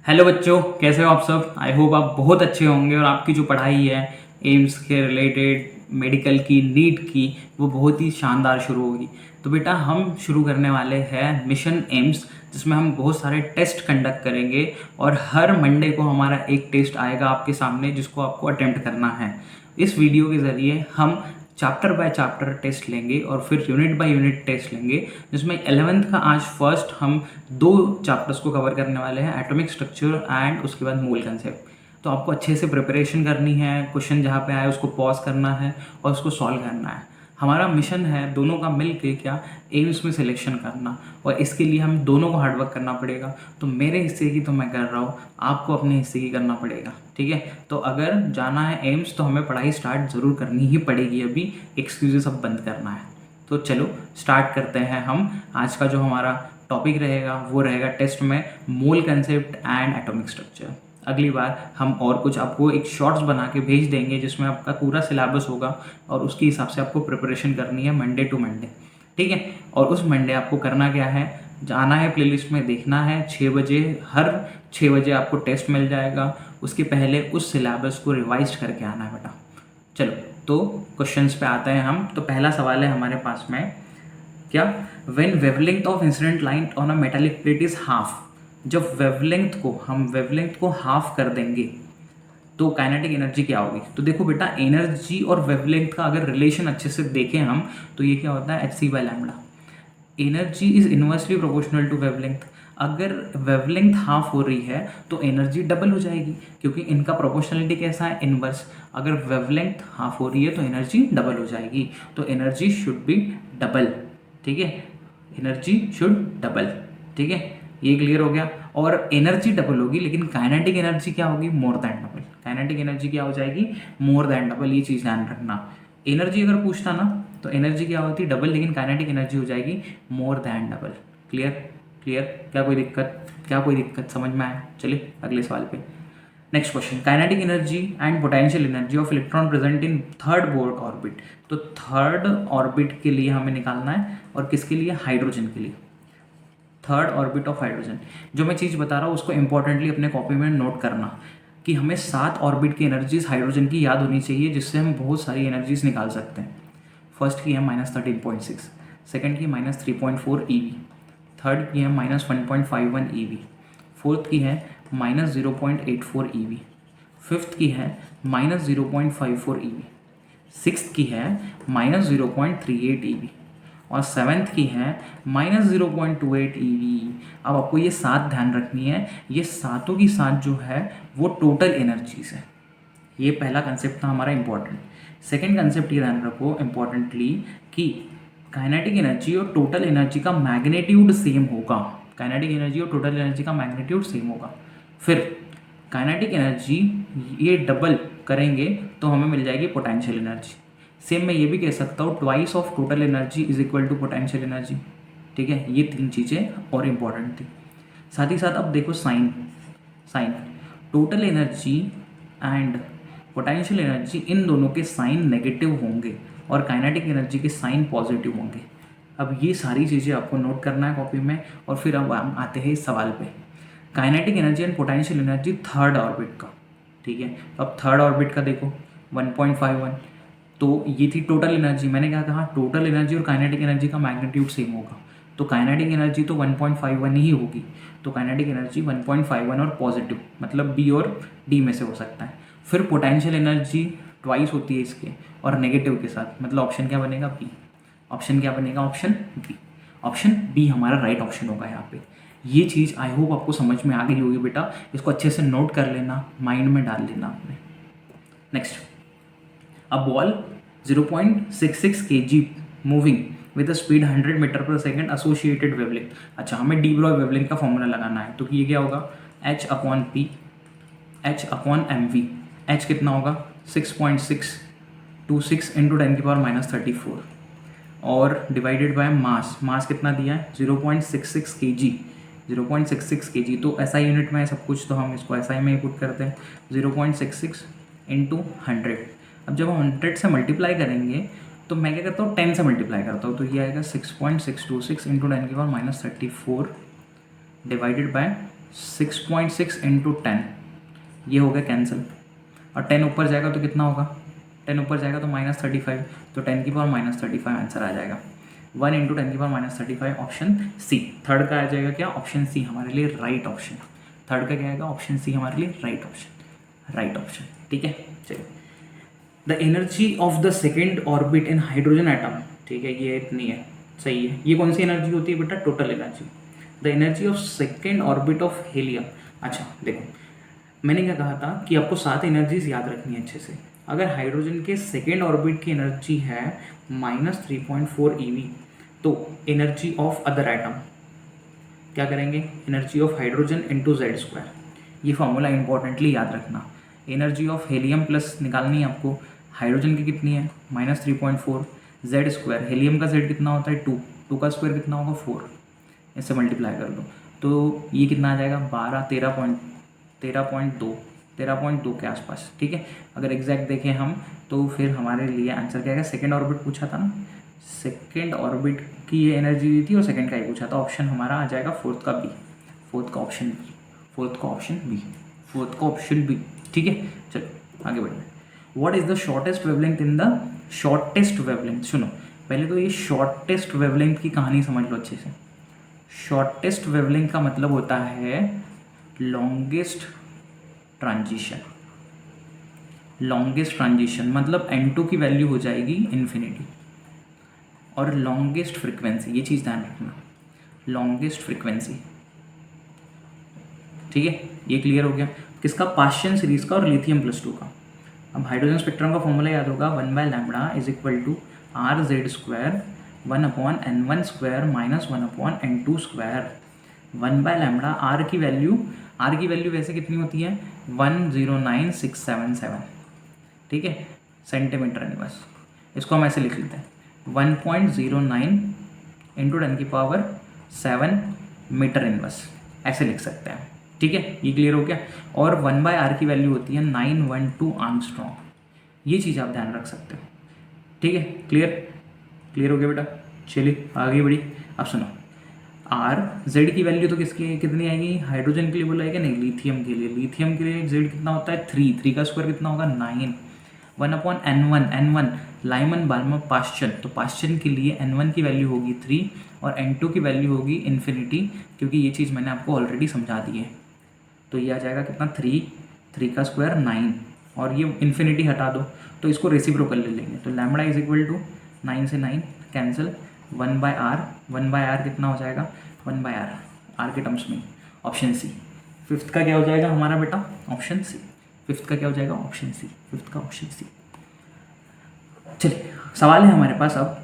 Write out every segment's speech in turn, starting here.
Hello बच्चों, कैसे हो आप सब। आई होप आप बहुत अच्छे होंगे और आपकी जो पढ़ाई है एम्स के रिलेटेड, मेडिकल की, नीट की, वो बहुत ही शानदार शुरू होगी। तो बेटा हम शुरू करने वाले हैं मिशन एम्स, जिसमें हम बहुत सारे टेस्ट कंडक्ट करेंगे और हर मंडे को हमारा एक टेस्ट आएगा आपके सामने जिसको आपको अटेम्प्ट करना है। इस वीडियो के ज़रिए हम चैप्टर बाय चैप्टर टेस्ट लेंगे और फिर यूनिट बाय यूनिट टेस्ट लेंगे, जिसमें 11th का आज फर्स्ट हम 2 चैप्टर्स को कवर करने वाले हैं, एटॉमिक स्ट्रक्चर एंड उसके बाद मोल कंसेप्ट। तो आपको अच्छे से प्रिपरेशन करनी है, क्वेश्चन जहाँ पे आए उसको पॉज करना है और उसको सॉल्व करना है। हमारा मिशन है दोनों का मिल के क्या एम्स में सिलेक्शन करना, और इसके लिए हम दोनों को हार्डवर्क करना पड़ेगा। तो मेरे हिस्से की तो मैं कर रहा हूँ, आपको अपने हिस्से की करना पड़ेगा, ठीक है। तो अगर जाना है एम्स तो हमें पढ़ाई स्टार्ट ज़रूर करनी ही पड़ेगी, अभी एक्सक्यूजेस सब बंद करना है। तो चलो स्टार्ट करते हैं हम। आज का जो हमारा टॉपिक रहेगा वो रहेगा टेस्ट में मोल कंसेप्ट एंड एटॉमिक स्ट्रक्चर। अगली बार हम और कुछ आपको एक शॉर्ट्स बना के भेज देंगे जिसमें आपका पूरा सिलेबस होगा और उसके हिसाब से आपको प्रिपरेशन करनी है मंडे टू मंडे, ठीक है। और उस मंडे आपको करना क्या है, जाना है प्लेलिस्ट में, देखना है 6 बजे, हर 6 बजे आपको टेस्ट मिल जाएगा। उसके पहले उस सिलेबस को रिवाइज करके आना है बेटा। चलो तो क्वेश्चंस पे आते हैं हम। तो पहला सवाल है हमारे पास में, क्या when wavelength of incident light on a metallic plate is half, जब वेवलेंथ को हाफ कर देंगे तो काइनेटिक एनर्जी क्या होगी। तो देखो बेटा, एनर्जी और वेवलेंथ का अगर रिलेशन अच्छे से देखें हम तो ये क्या होता है, hc/λ। Energy is inversely proportional to wavelength. अगर वेवलेंथ हाफ हो रही है तो एनर्जी डबल हो जाएगी, क्योंकि इनका प्रोपोर्शनलिटी कैसा है, इनवर्स। अगर वेवलेंथ हाफ हो रही है तो एनर्जी डबल हो जाएगी, तो एनर्जी शुड बी डबल, ठीक है। एनर्जी शुड डबल, ठीक है, ये क्लियर हो गया। और एनर्जी डबल होगी लेकिन काइनेटिक एनर्जी क्या होगी, more than double. Kinetic energy क्या हो जाएगी, मोर दैन डबल। ये चीज़ ध्यान रखना। एनर्जी अगर पूछता ना तो एनर्जी क्या होती है, डबल, लेकिन काइनेटिक एनर्जी हो जाएगी more than double. Clear clear, क्या कोई दिक्कत समझ में आया। चलिए अगले सवाल पे। Next question, kinetic energy and potential energy of electron present in third board orbit. तो थर्ड ऑर्बिट के लिए हमें निकालना है, और किसके लिए, हाइड्रोजन के लिए। Third orbit of hydrogen. जो मैं चीज़ बता रहा हूँ उसको इंपॉर्टेंटली अपने कॉपी में नोट करना कि हमें 7 ऑर्बिट की एनर्जीज हाइड्रोजन की याद होनी चाहिए, जिससे हम बहुत सारी एनर्जीज निकाल सकते हैं। फर्स्ट की है -13.6, सेकेंड की -3.4 EV, थर्ड की है -1.51 EV, फोर्थ की है -0.84 EV, फिफ्थ की है -0.54 EV, सिक्स्थ की है -0.38 EV, और सेवेंथ की है -0.28 EV। अब आपको ये 7 ध्यान रखनी है, ये सातों की सात जो है वो टोटल एनर्जीज है। ये पहला कंसेप्ट था हमारा इंपॉर्टेंट। सेकेंड कंसेप्ट ये ध्यान रखो इंपॉर्टेंटली कि काइनेटिक एनर्जी और टोटल एनर्जी का मैग्नीट्यूड सेम होगा। काइनेटिक एनर्जी और टोटल एनर्जी का मैग्नीट्यूड सेम होगा। फिर काइनेटिक एनर्जी ये डबल करेंगे तो हमें मिल जाएगी पोटेंशियल एनर्जी। सेम मैं ये भी कह सकता हूँ, twice of total energy is equal to potential energy, ठीक है। ये 3 चीज़ें और इम्पॉर्टेंट थी। साथ ही साथ अब देखो sign sign total energy and potential energy, इन दोनों के साइन नेगेटिव होंगे और काइनेटिक एनर्जी के साइन पॉजिटिव होंगे। अब ये सारी चीज़ें आपको नोट करना है कॉपी में। और फिर अब हम आते हैं इस सवाल पे, kinetic energy and potential energy third orbit का, ठीक है। अब थर्ड ऑर्बिट का देखो 1.51, तो ये थी टोटल एनर्जी। मैंने क्या कहा, टोटल एनर्जी और काइनेटिक एनर्जी का मैग्नीट्यूड सेम होगा, तो काइनेटिक एनर्जी तो 1.51 ही होगी। तो काइनेटिक एनर्जी 1.51 और पॉजिटिव, मतलब बी और डी में से हो सकता है। फिर पोटेंशियल एनर्जी ट्वाइस होती है इसके और नेगेटिव के साथ, मतलब ऑप्शन क्या बनेगा, बी। ऑप्शन क्या बनेगा, ऑप्शन बी। ऑप्शन बी हमारा राइट ऑप्शन होगा यहाँ पे। ये चीज़ आई होप आपको समझ में आ गई होगी बेटा, इसको अच्छे से नोट कर लेना, माइंड में डाल लेना आपने। Next, a ball 0.66 kg moving with a speed 100 metre per second associated wavelength। अच्छा, हमें डी ब्रॉय वेवलेंथ का फॉर्मूला लगाना है, तो ये क्या होगा, H/P/mv। H कितना होगा, 6.626 इंटू 10⁻34 और डिवाइडेड बाय मास कितना दिया है, 0.66 kg। 0.66 kg तो SI यूनिट में है सब कुछ, तो हम इसको SI में ही पुट करते हैं। 0.66 इंटू 100। अब जब हम 100 से मल्टीप्लाई करेंगे तो मैं क्या करता हूँ, 10 से मल्टीप्लाई करता हूँ, तो ये आएगा 6.626 इंटू 10⁻34 डिवाइडेड बाय 6.6 इंटू 10, ये हो गया कैंसिल, और 10 ऊपर जाएगा तो कितना होगा, 10 ऊपर जाएगा तो -35, तो 10 की पावर -35 आंसर आ जाएगा। 1 इंटू 10 की पावर -35 ऑप्शन सी। थर्ड का आ जाएगा क्या, ऑप्शन सी हमारे लिए राइट ऑप्शन। थर्ड का क्या आएगा, ऑप्शन सी हमारे लिए राइट ऑप्शन, राइट ऑप्शन। ठीक है, चलिए। The energy of the second orbit in hydrogen atom, ठीक है, ये इतनी है, सही है। ये कौन सी एनर्जी होती है बेटा, total energy. The energy of second orbit of helium. अच्छा देखो, मैंने क्या कहा था कि आपको 7 एनर्जीज याद रखनी है अच्छे से। अगर हाइड्रोजन के सेकेंड ऑर्बिट की एनर्जी है -3.4 eV, तो एनर्जी ऑफ अदर एटम क्या करेंगे, energy of hydrogen into Z²। ये फॉर्मूला इंपॉर्टेंटली याद रखना। एनर्जी ऑफ हेलियम प्लस निकालनी है आपको, हाइड्रोजन की कितनी है -3.4, Z², हेलियम का Z कितना होता है 2, 2 का स्क्वायर कितना होगा 4, इससे मल्टीप्लाई कर दो तो ये कितना आ जाएगा 12, 13.2 के आसपास। ठीक है, अगर एग्जैक्ट देखें हम तो फिर हमारे लिए आंसर क्या आएगा, सेकेंड ऑर्बिट पूछा था ना, सेकेंड ऑर्बिट की ये एनर्जी दी थी और सेकेंड का ही पूछा था। ऑप्शन हमारा आ जाएगा फोर्थ का बी, फोर्थ का ऑप्शन बी, फोर्थ का ऑप्शन बी, फोर्थ का ऑप्शन बी। ठीक है, चलो आगे बढ़ते हैं। What is the shortest wavelength in the, shortest wavelength, सुनो पहले तो ये शॉर्टेस्ट वेवलेंथ की कहानी समझ लो अच्छे से। शॉर्टेस्ट वेवलेंथ का मतलब होता है लॉन्गेस्ट ट्रांजिशन। लॉन्गेस्ट ट्रांजिशन मतलब n2 की वैल्यू हो जाएगी इन्फिनिटी, और लॉन्गेस्ट फ्रीक्वेंसी, ये चीज़ ध्यान रखना, लॉन्गेस्ट फ्रीक्वेंसी। ठीक है, ये क्लियर हो गया किसका, पाश्चियन सीरीज का और लिथियम +2 का। अब हाइड्रोजन स्पेक्ट्रम का फॉर्मूला याद होगा, 1/λ is equal to RZ², 1/n1² minus 1/n2²। 1/λ, R की वैल्यू वैसे कितनी होती है 109677। ठीक है, सेंटीमीटर इनवर्स। इसको हम ऐसे लिख लेते हैं 1.09 इंटू 10⁻7 मीटर इनवर्स, ऐसे लिख सकते हैं। ठीक है, ये क्लियर हो गया। और 1/r की वैल्यू होती है 912 आर्मस्ट्रॉन्ग, ये चीज़ आप ध्यान रख सकते हो। ठीक है, क्लियर हो गया बेटा। चलिए आगे बढ़ी। अब सुनो, आर जेड की वैल्यू तो किसकी कितनी आएगी, हाइड्रोजन के लिए बोला है कि नहीं, लिथियम के लिए। लिथियम के लिए जेड कितना होता है 3 का स्क्वायर कितना होगा 9, 1/n1 लाइमन बाल्मर पाश्चन, तो पाश्चन के लिए n1 की वैल्यू होगी 3 और n2 की वैल्यू होगी इन्फिनिटी, क्योंकि ये चीज़ मैंने आपको ऑलरेडी समझा दी है। तो ये आ जाएगा कितना 3 का स्क्वायर 9, और ये इन्फिनिटी हटा दो तो इसको रेसिप्रोकल ले लेंगे, तो लैम्बडा इज इक्वल टू 9 से 9 कैंसिल, 1/r कितना हो जाएगा 1/r, आर के टर्म्स में, ऑप्शन सी। फिफ्थ का क्या हो जाएगा हमारा बेटा, ऑप्शन सी। फिफ्थ का क्या हो जाएगा, ऑप्शन सी, फिफ्थ का ऑप्शन सी। चलिए सवाल है हमारे पास, अब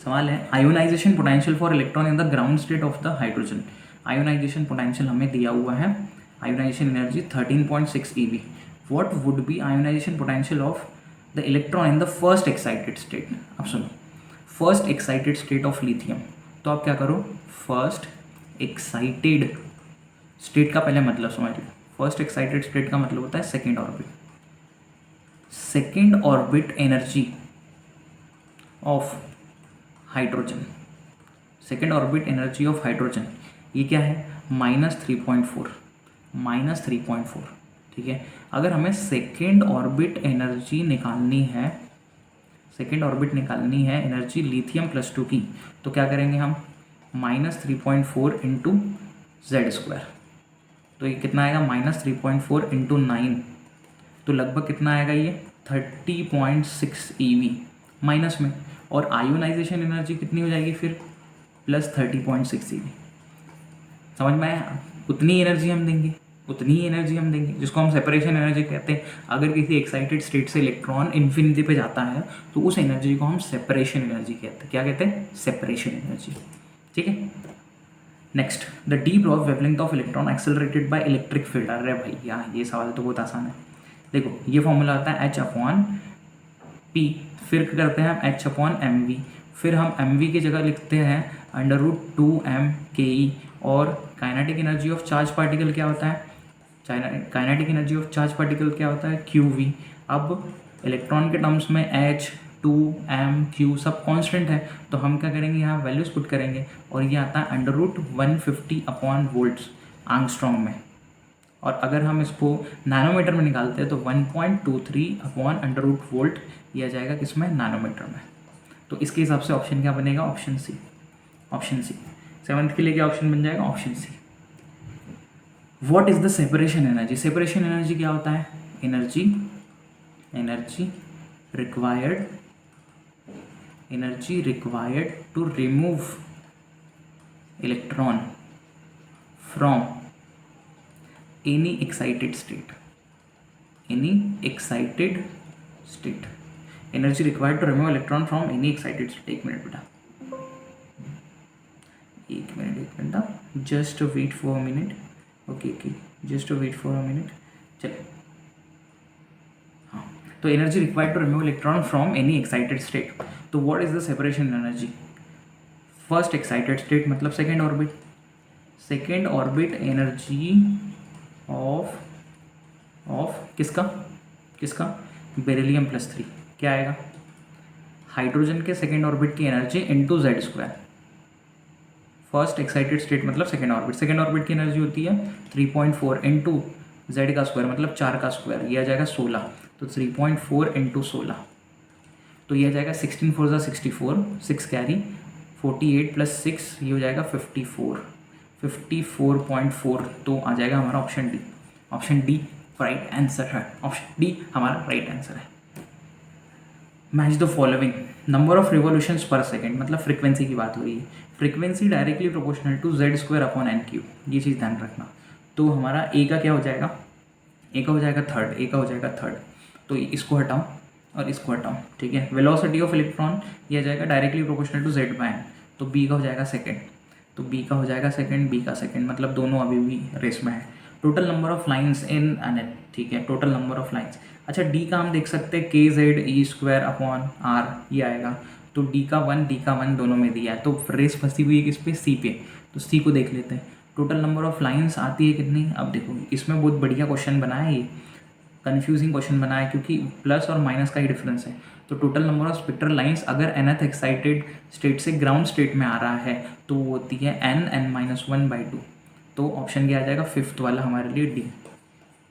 सवाल है ionization potential for electron in the ground state of the hydrogen. Ionization potential हमें दिया हुआ है, ionization energy 13.6 eV। What would be ionization potential of the electron in the first excited state. अब सुनो, first excited state of lithium, तो आप क्या करो, फर्स्ट एक्साइटेड स्टेट का पहले मतलब समझ लो। फर्स्ट एक्साइटेड स्टेट का मतलब होता है second orbit. Second orbit energy of hydrogen, second orbit energy of hydrogen ये क्या है -3.4। ठीक है, अगर हमें सेकेंड ऑर्बिट एनर्जी निकालनी है, सेकेंड ऑर्बिट निकालनी है एनर्जी लिथियम +2 की, तो क्या करेंगे हम -3.4 इंटू Z², तो ये कितना आएगा -3.4 इंटू 9, तो लगभग कितना आएगा ये 30.6 eV माइनस में, और आयोनाइजेशन एनर्जी कितनी हो जाएगी फिर +30.6 eV। समझ में आया, उतनी एनर्जी हम देंगे, जिसको हम सेपरेशन एनर्जी कहते हैं। अगर किसी एक्साइटेड स्टेट से इलेक्ट्रॉन इन्फिनिटी पे जाता है तो उस एनर्जी को हम सेपरेशन एनर्जी कहते हैं। क्या कहते हैं, सेपरेशन एनर्जी। ठीक है, next, the deep wavelength of electron accelerated by electric field. अरे भैया ये सवाल तो बहुत आसान है। देखो ये फॉर्मूला आता है H/P, फिर करते हैं हम H/mv, फिर हम mv की जगह लिखते हैं √2m/ke, और kinetic energy of charge particle क्या होता है, kinetic energy of charge particle क्या होता है QV। अब इलेक्ट्रॉन के टर्म्स में H, 2, m, q सब कांस्टेंट है, तो हम क्या करेंगे यहाँ वैल्यूज पुट करेंगे, और ये आता है √150 अपॉन वोल्ट्स आंगस्ट्रॉन्ग में, और अगर हम इसको नैनोमीटर में निकालते हैं तो 1.23 अपॉन अंडर रूट वोल्ट यह जाएगा किसमें, नैनोमीटर में। तो इसके हिसाब से ऑप्शन क्या बनेगा, ऑप्शन सी। ऑप्शन सी 7th के लिए क्या ऑप्शन बन जाएगा, option C. What is the separation energy, separation energy क्या होता है, energy required to remove electron from any excited state, energy required to remove electron from any excited state। एक minute बेटा, एक minute just wait for a minute. Okay just wait for a minute. चलो हाँ, तो energy required to remove electron from any excited state. तो what is the separation energy, first excited state मतलब second orbit energy of किसका beryllium +3 क्या आएगा, hydrogen के second orbit की energy into Z square. First excited state मतलब second orbit की energy होती है 3.4 इंटू जेड का स्क्वायर मतलब 4 का स्क्वायर, यह आ जाएगा 16। तो 3.4 इंटू 16 तो यह जाएगा 16 4 ज़ा 64, 6 कैरी 48 + 6 ये हो जाएगा 54.4। तो आ जाएगा हमारा ऑप्शन डी राइट आंसर है, ऑप्शन डी हमारा राइट आंसर है। Match the following, number of revolutions per second मतलब फ्रीक्वेंसी की बात हो रही है, frequency directly proportional to Z square upon N cube, ये चीज़ ध्यान रखना। तो हमारा ए का क्या हो जाएगा, ए का हो जाएगा थर्ड, तो इसको हटाओ और इसको हटाओ, ठीक है। वेलोसिटी ऑफ इलेक्ट्रॉन ये आ जाएगा directly proportional to Z by N, तो बी का हो जाएगा सेकेंड, बी का सेकेंड मतलब दोनों अभी भी रेस में है। Total number of lines in an, ठीक है, टोटल नंबर ऑफ लाइंस। अच्छा डी का हम देख सकते हैं kz E² r ये आएगा, तो डी का 1 दोनों में दिया है, तो रेस फंसी हुई है किस पे, सी पे, तो सी को देख लेते हैं। टोटल नंबर ऑफ लाइंस आती है कितनी, अब देखो इसमें बहुत बढ़िया क्वेश्चन बना है, ये कन्फ्यूजिंग क्वेश्चन बना है क्योंकि प्लस और माइनस का ही डिफरेंस है। तो total number of spectral lines अगर nth एक्साइटेड स्टेट से ग्राउंड स्टेट में आ रहा है तो वो होती है n-1/2। तो ऑप्शन क्या आ जाएगा, 5th वाला हमारे लिए डी।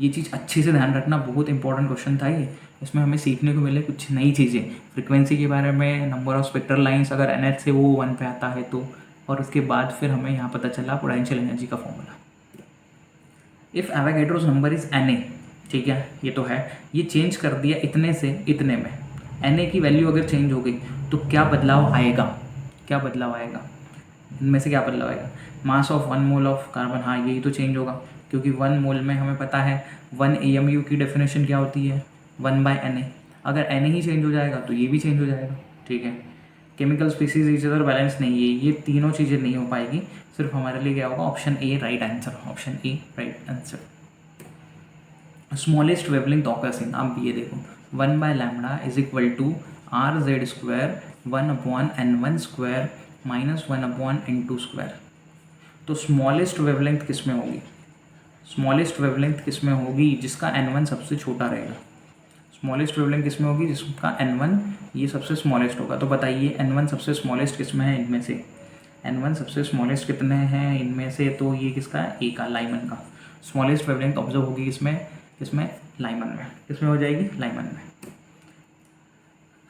ये चीज़ अच्छे से ध्यान रखना, बहुत इंपॉर्टेंट क्वेश्चन था ये, इसमें हमें सीखने को मिले कुछ नई चीज़ें, फ्रिक्वेंसी के बारे में, नंबर ऑफ स्पेक्ट्रल लाइंस अगर nth से वो 1 पे आता है तो, और उसके बाद फिर हमें यहाँ पता चला पोटेंशियल एनर्जी का formula. If Avogadro's number is Na, ठीक है, ये तो है, ये चेंज कर दिया इतने से इतने में, Na की वैल्यू अगर चेंज हो गई तो क्या बदलाव आएगा, इनमें से क्या बदलाव आएगा, mass of 1 mole of carbon, हाँ यही तो चेंज होगा, क्योंकि 1 मोल में हमें पता है 1 AMU की डेफिनेशन क्या होती है, 1/Na। अगर Na ही चेंज हो जाएगा तो ये भी चेंज हो जाएगा, ठीक है। Chemical species each other balance नहीं है, ये तीनों चीज़ें नहीं हो पाएगी, सिर्फ हमारे लिए क्या होगा, option A right answer. Smallest wavelength occurs in, आप ये देखो 1/λ = RZ² 1/n1² -1/n2²। तो स्मॉलेस्ट वेवलेंथ किस में होगी, जिसका n1 सबसे छोटा रहेगा। स्मॉलेस्ट वेवलेंथ किस में होगी, जिसका n1 ये सबसे स्मॉलेस्ट होगा। तो बताइए n1 सबसे स्मॉलेस्ट किस में है, इनमें से n1 सबसे स्मॉलेस्ट कितने हैं इनमें से, तो ये किसका है, ए का, लाइमन का। स्मॉलेस्ट वेवलेंथ ऑब्जर्व होगी किसमें लाइमन में, किसमें हो जाएगी, लाइमन में।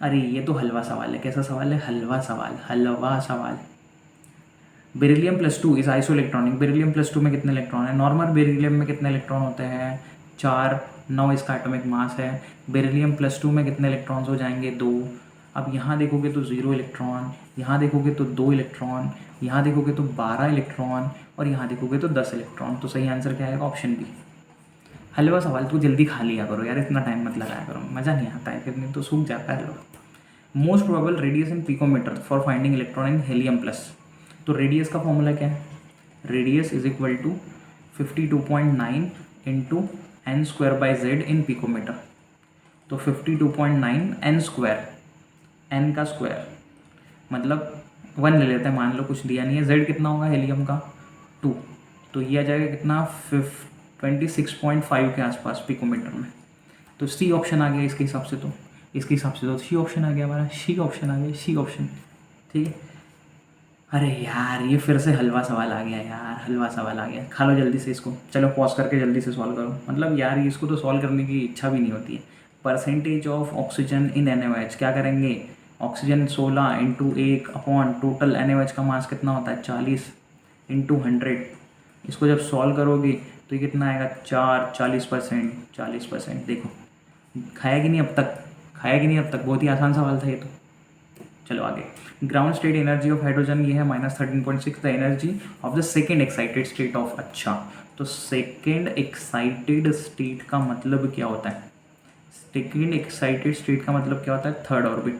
अरे ये तो हलवा सवाल है, कैसा सवाल है, हलवा सवाल। बेरिलियम +2 इज आइसोइलेक्ट्रॉनिक, बेरिलियम +2 में कितने इलेक्ट्रॉन है, नॉर्मल बेरिलियम में कितने इलेक्ट्रॉन होते हैं, 4, 9 इसका एटॉमिक मास है। बेरिलियम +2 में कितने इलेक्ट्रॉन्स हो जाएंगे, 2। अब यहाँ देखोगे तो 0 इलेक्ट्रॉन, यहाँ देखोगे तो 2 इलेक्ट्रॉन, यहाँ देखोगे तो 12 इलेक्ट्रॉन, और यहाँ देखोगे तो 10 इलेक्ट्रॉन। तो सही आंसर क्या आएगा, ऑप्शन बी। हलवा सवाल तो जल्दी खा लिया करो यार, इतना टाइम मत लगाया करो, मज़ा नहीं आता है, फिर नहीं तो सूख जाता है लोग। Most probable radius in picometre for finding electron in helium plus. तो रेडियस का फॉर्मूला क्या है, रेडियस = 52.9 इंटू n² इन पिकोमीटर। तो 52.9 n², n का स्क्वायर मतलब 1 ले लेते हैं, मान लो कुछ दिया नहीं है। z कितना होगा हेलियम का, 2, तो ये आ जाएगा कितना, 26.5 के आसपास पिकोमीटर में। तो सी ऑप्शन आ गया इसके हिसाब से, तो सी ऑप्शन आ गया हमारा, सी ऑप्शन, ठीक है। अरे यार ये फिर से हलवा सवाल आ गया यार, हलवा सवाल आ गया। खा लो जल्दी से इसको, चलो पॉज करके जल्दी से सॉल्व करो। मतलब यार इसको तो सॉल्व करने की इच्छा भी नहीं होती है। Percentage of oxygen in NaOH क्या करेंगे, oxygen 16 into 1 upon total NaOH का मास कितना होता है 40 इंटू 100। इसको जब सॉल्व करोगे तो ये कितना आएगा 4, 40%, 40%। देखो खाया कि नहीं अब तक, खाया कि नहीं अब तक, बहुत ही आसान सवाल था ये तो। चलो आगे। Ground state energy of hydrogen ये है -13.6, the energy of the second excited state of. अच्छा तो सेकेंड एक्साइटेड स्टेट का मतलब क्या होता है, सेकेंड एक्साइटेड स्टेट का मतलब क्या होता है, थर्ड ऑर्बिट।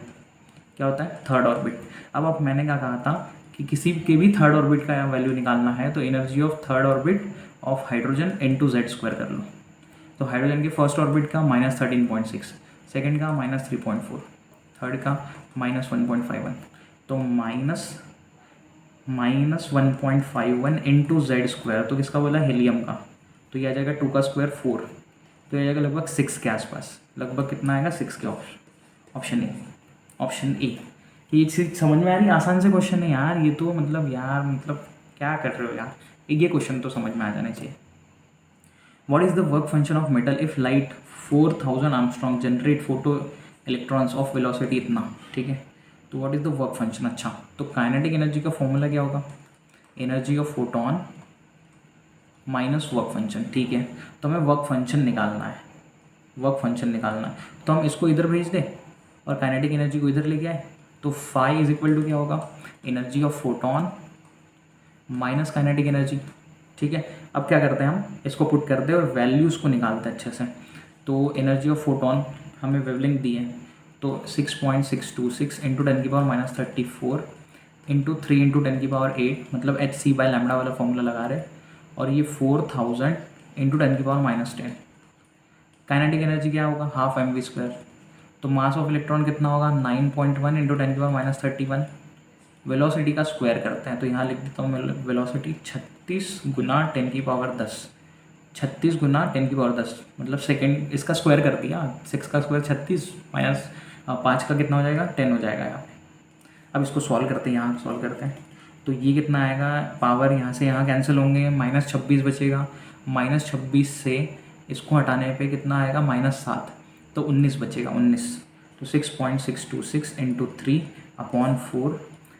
क्या होता है, थर्ड ऑर्बिट। अब मैंने क्या कहा था कि किसी के भी थर्ड ऑर्बिट का वैल्यू निकालना है तो energy of third orbit of hydrogen n/z² कर लो। तो हाइड्रोजन के फर्स्ट ऑर्बिट का -13.6, सेकेंड का -3.4, थर्ड का -1.51। तो -1.51 इंटू Z², तो किसका बोला, हीलियम का। तो ये आ जाएगा 2 का स्क्वायर 4, तो ये आ जाएगा लगभग 6 के आसपास। लगभग कितना आएगा 6 के। Option A, option A. ये चीज़ समझ में आ रही है, आसान से क्वेश्चन है यार ये तो। मतलब यार मतलब क्या कर रहे हो यार, ये क्वेश्चन तो समझ में आ जाना चाहिए। What is the work function of metal if light 4000 Armstrong generate photo electrons of velocity इतना, ठीक है। तो what is the work function। अच्छा तो काइनेटिक एनर्जी का फॉर्मूला क्या होगा, energy of photon minus work function, ठीक है। तो हमें वर्क फंक्शन निकालना है, वर्क फंक्शन निकालना है। तो हम इसको इधर भेज दें और काइनेटिक एनर्जी को इधर लेके आए, तो फाई इज इक्वल टू क्या होगा, energy of photon minus kinetic energy, ठीक है। अब क्या करते हैं, हम इसको पुट करते हैं और वैल्यूज़ को निकालते हैं अच्छे से। तो एनर्जी ऑफ फोटोन हमें वेवलेंथ दी है, तो 6.626 इंटू 10⁻34 इंटू 3 इंटू 10⁸, मतलब hc/λ वाला फॉर्मूला लगा रहे हैं। और ये 4000 इंटू 10⁻10। काइनेटिक एनर्जी क्या होगा, हाफ mv²। तो मास ऑफ इलेक्ट्रॉन कितना होगा 9.1 इंटू 10⁻31। वेलोसिटी का स्क्वायर करते हैं, तो यहाँ लिख देता हूँ मैं वेलोसिटी 36 गुना 10⁻10, 36 गुना 10⁻10, मतलब सेकेंड। इसका स्क्वायर कर दिया, 6 का स्क्वायर 36 माइनस 5 का कितना हो जाएगा 10 हो जाएगा यहाँ पे। अब इसको सॉल्व करते हैं, यहाँ सॉल्व करते हैं। तो ये कितना आएगा, पावर यहाँ से यहाँ कैंसिल होंगे, -26 बचेगा। -26 से इसको हटाने पे कितना आएगा -7, तो 19 बचेगा, 19। तो 6.626 इंटू 3/4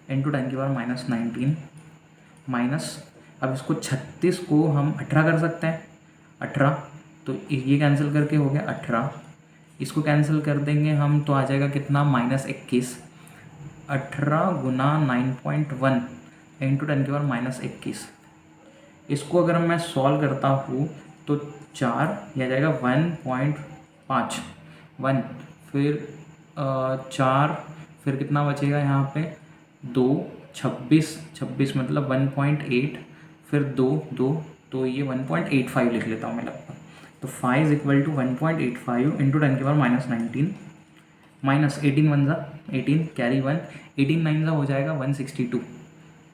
इंटू 10⁻19 माइनस। अब इसको 36 को हम 18 कर सकते हैं, 18। तो ये कैंसिल करके हो गया 18, इसको कैंसिल कर देंगे हम तो आ जाएगा कितना -21। 18 गुना 9.1 इंटू 10⁻21। इसको अगर मैं सॉल्व करता हूँ तो 4 यह आ जाएगा 1.5, 1 फिर 4, फिर कितना बचेगा यहाँ पे 2, 26 मतलब 1.8, फिर 2 2, तो ये 1.85 लिख लेता हूँ मैं लगभग। तो 5 is equal to 1.85 into 10⁻19 minus 18 1 ज़ा 18 कैरी 1, 18 9 ज़ा हो जाएगा 162,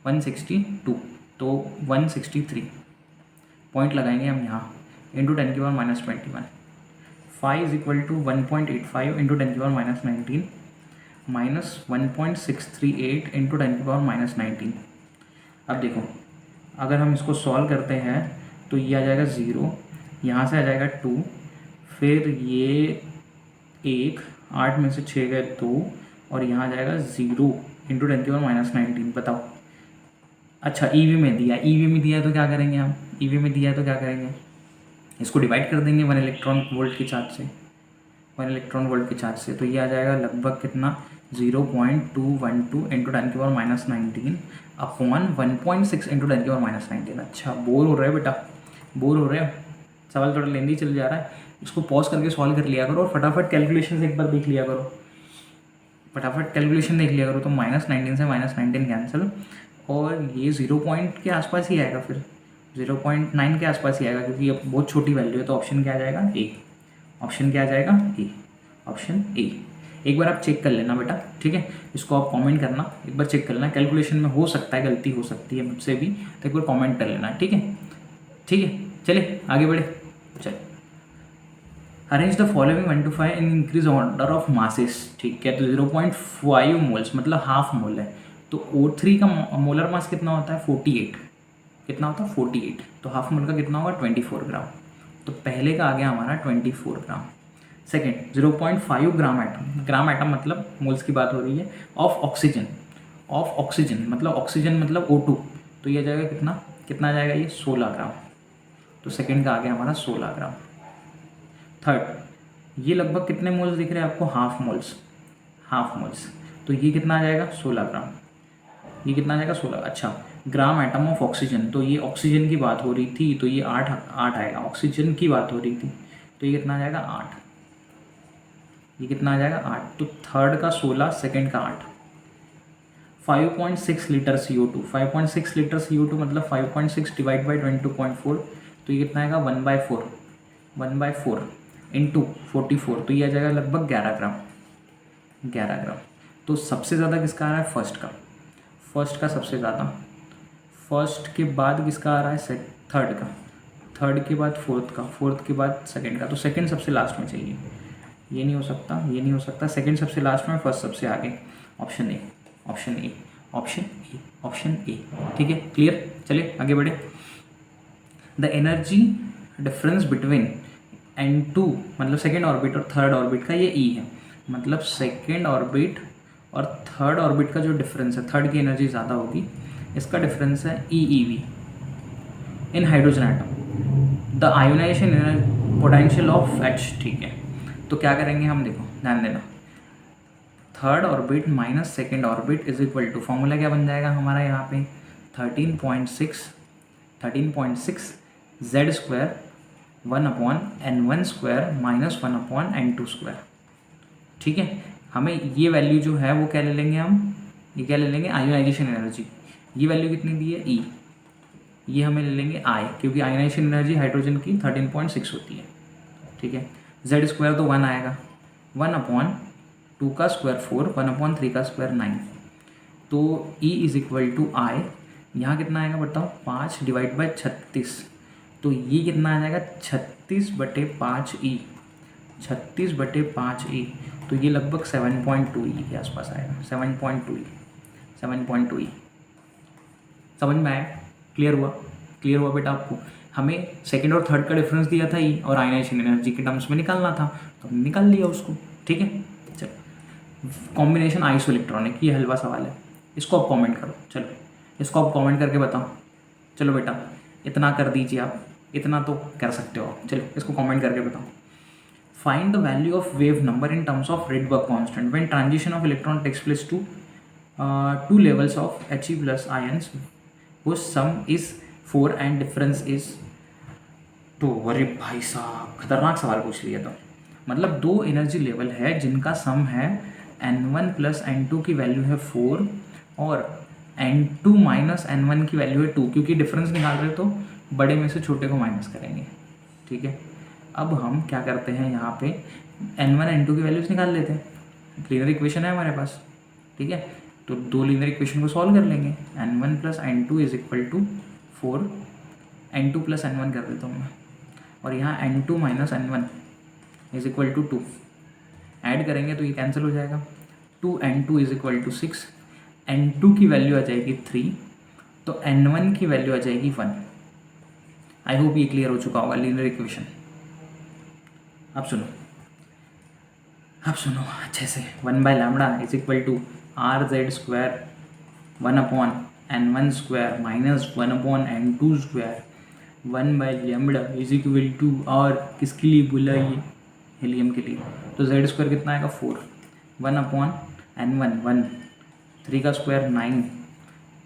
162। तो 163 पॉइंट लगाएंगे हम यहाँ into 10⁻21। 5 is equal to 1.85 into 10⁻19 minus 1.638 into 10⁻19। अब देखो अगर हम इसको सॉल्व करते हैं तो ये आ जाएगा 0, यहाँ से आ जाएगा 2, फिर ये 1, 8 में से 6 गए 2, और यहाँ आ जाएगा 0 इंटू 10⁻19। बताओ। अच्छा ईवी में दिया, ईवी में दिया है तो क्या करेंगे हम, ईवी में दिया है तो क्या करेंगे, इसको डिवाइड कर देंगे 1 इलेक्ट्रॉन वोल्ट के चार्ज से, 1 इलेक्ट्रॉन वोल्ट के चार्ज से। तो ये आ जाएगा लगभग कितना 0.212 इंटू 10⁻19 अपॉन 1.6 इंटू 10⁻19। अच्छा बोर हो रहे हो बेटा, बोर हो रहे हो, सवाल थोड़ा लेंदी चल जा रहा है। इसको पॉज करके सॉल्व कर लिया करो और फटाफट कैलकुलेशन से एक बार देख लिया करो, फटाफट कैलकुलेशन देख लिया करो। तो -19 से -19 कैंसिल, और ये 0 पॉइंट के आसपास ही आएगा, फिर 0.9 के आसपास ही आएगा, क्योंकि अब बहुत छोटी वैल्यू है। तो ऑप्शन क्या आ जाएगा, ए। ऑप्शन क्या आ जाएगा, ए। Option A. एक बार आप चेक कर लेना बेटा, ठीक है। इसको आप कमेंट करना, एक बार चेक कर लेना, कैलकुलेशन में हो सकता है गलती हो सकती है मुझसे भी, तो एक बार कमेंट कर लेना, ठीक है। ठीक है चलिए आगे बढ़े। चलिए arrange the following 1 to 5 in increase order of masses, ठीक है। तो 0.5 मोल्स मतलब हाफ मोल है, तो O3 का मोलर मास कितना होता है 48, कितना होता है 48, तो हाफ मोल का कितना होगा 24 ग्राम। तो पहले का आ गया हमारा 24 gram. Second 0.5 gram atom, gram atom मतलब मोल्स की बात हो रही है, ऑफ ऑक्सीजन, ऑफ ऑक्सीजन मतलब ऑक्सीजन मतलब O2, तो ये जाएगा कितना, कितना आ जाएगा ये 16 ग्राम। तो सेकेंड का आ गया हमारा 16 ग्राम। थर्ड ये लगभग कितने मोल्स दिख रहे हैं आपको, हाफ मोल्स, हाफ मोल्स, तो ये कितना आ जाएगा 16 ग्राम, ये कितना आ जाएगा 16। अच्छा ग्राम एटम ऑफ ऑक्सीजन, तो ये ऑक्सीजन की बात हो रही थी तो ये 8 आएगा, ऑक्सीजन की बात हो रही थी तो ये कितना आ जाएगा 8, ये कितना आ जाएगा 8। तो थर्ड का 16, सेकेंड का 8। 5.6 लीटर CO2, 5.6 लीटर CO2 मतलब 5.6 डिवाइड बाई 22.4, तो ये कितना आएगा 1/4, 1/4 इंटू 44, तो ये आ जाएगा लगभग 11 ग्राम, 11 ग्राम। तो सबसे ज़्यादा किसका आ रहा है, फर्स्ट का, फर्स्ट का सबसे ज़्यादा, फर्स्ट के बाद किसका आ रहा है, थर्ड का, थर्ड के बाद फोर्थ का, फोर्थ के बाद सेकंड का, तो सेकंड सबसे लास्ट में चाहिए, ये नहीं हो सकता, ये नहीं हो सकता, सेकंड सबसे लास्ट में, फर्स्ट सबसे आगे, option A, option A, option A, option A. ठीक है क्लियर, चलिए आगे बढ़े। The energy difference between N2 मतलब सेकेंड ऑर्बिट और थर्ड ऑर्बिट का ये E है, मतलब सेकेंड ऑर्बिट और थर्ड ऑर्बिट का जो डिफरेंस है, थर्ड की एनर्जी ज़्यादा होगी, इसका डिफरेंस है EeV in hydrogen atom, the ionisation potential of H। ठीक है, तो क्या करेंगे हम, देखो ध्यान देना, third orbit minus second orbit is equal to, formula क्या बन जाएगा हमारा यहाँ पे 13.6 Z square 1/N1 square minus 1/N2 square. ठीक है, हमें ये वैल्यू जो है वो क्या ले लेंगे हम, ये क्या ले लेंगे आयोनाइजेशन एनर्जी, ये वैल्यू कितनी दी है E, ये हमें ले लेंगे I, क्योंकि आयोनाइजेशन एनर्जी हाइड्रोजन की 13.6 होती है। ठीक है, Z स्क्वायर तो 1 आएगा, 1/2 का स्क्वायर 4, 1/3 का स्क्वायर 9, तो E is equal to I, यहाँ कितना आएगा बताओ 5 डिवाइड बाई 36, तो ये कितना आ जाएगा 36/5E, 36/5E, तो ये लगभग 7.2E के आसपास आएगा, 7.2E, 7.2E। समझ में आया, क्लियर हुआ, क्लियर हुआ बेटा आपको। हमें सेकंड और थर्ड का डिफरेंस दिया था E और आयोनाइजेशन एनर्जी के टर्म्स में निकालना था, तो हमने निकाल लिया उसको। ठीक है, चलो कॉम्बिनेशन आइसो इलेक्ट्रॉनिक, ये हलवा सवाल है, इसको आप कमेंट करो, चलो इसको आप कमेंट करके बताओ। चलो बेटा इतना कर दीजिए आप, इतना तो कर सकते हो आप, चलो इसको कमेंट करके बताओ। Find the value of wave number in terms of Rydberg constant when transition of electron takes place to two levels of He plus ions वो sum is 4 and difference is 2। अरे भाई साहब खतरनाक सवाल पूछ लिया, तो मतलब दो एनर्जी लेवल है जिनका सम है N1 प्लस N2 की वैल्यू है 4 और N2 माइनस N1 की वैल्यू है 2, क्योंकि डिफरेंस निकाल रहे तो बड़े में से छोटे को माइनस करेंगे। ठीक है, अब हम क्या करते हैं यहाँ पे N1 N2 की वैल्यूज निकाल लेते हैं, लीनियर इक्वेशन है हमारे पास। ठीक है, तो दो लीनियर इक्वेशन को सॉल्व कर लेंगे, N1 plus N2 is equal to 4, N2 plus N1 कर देता हूँ मैं, और यहाँ N2 minus N1 is equal to 2, add करेंगे तो ये कैंसिल हो जाएगा, 2N2 is equal to 6, N2 की वैल्यू आ जाएगी 3, तो N1 की वैल्यू आ जाएगी 1। आई होप ये क्लियर हो चुका होगा लीनियर इक्वेशन। अब सुनो, अब सुनो अच्छे से, 1/λ is equal to RZ square 1/N1 square minus 1/N2 square, 1/λ is equal to R किसके लिए बोला, ये हीलियम के लिए, तो Z स्क्वायर कितना आएगा 4, 1/N1 1, 3 का स्क्वायर 9,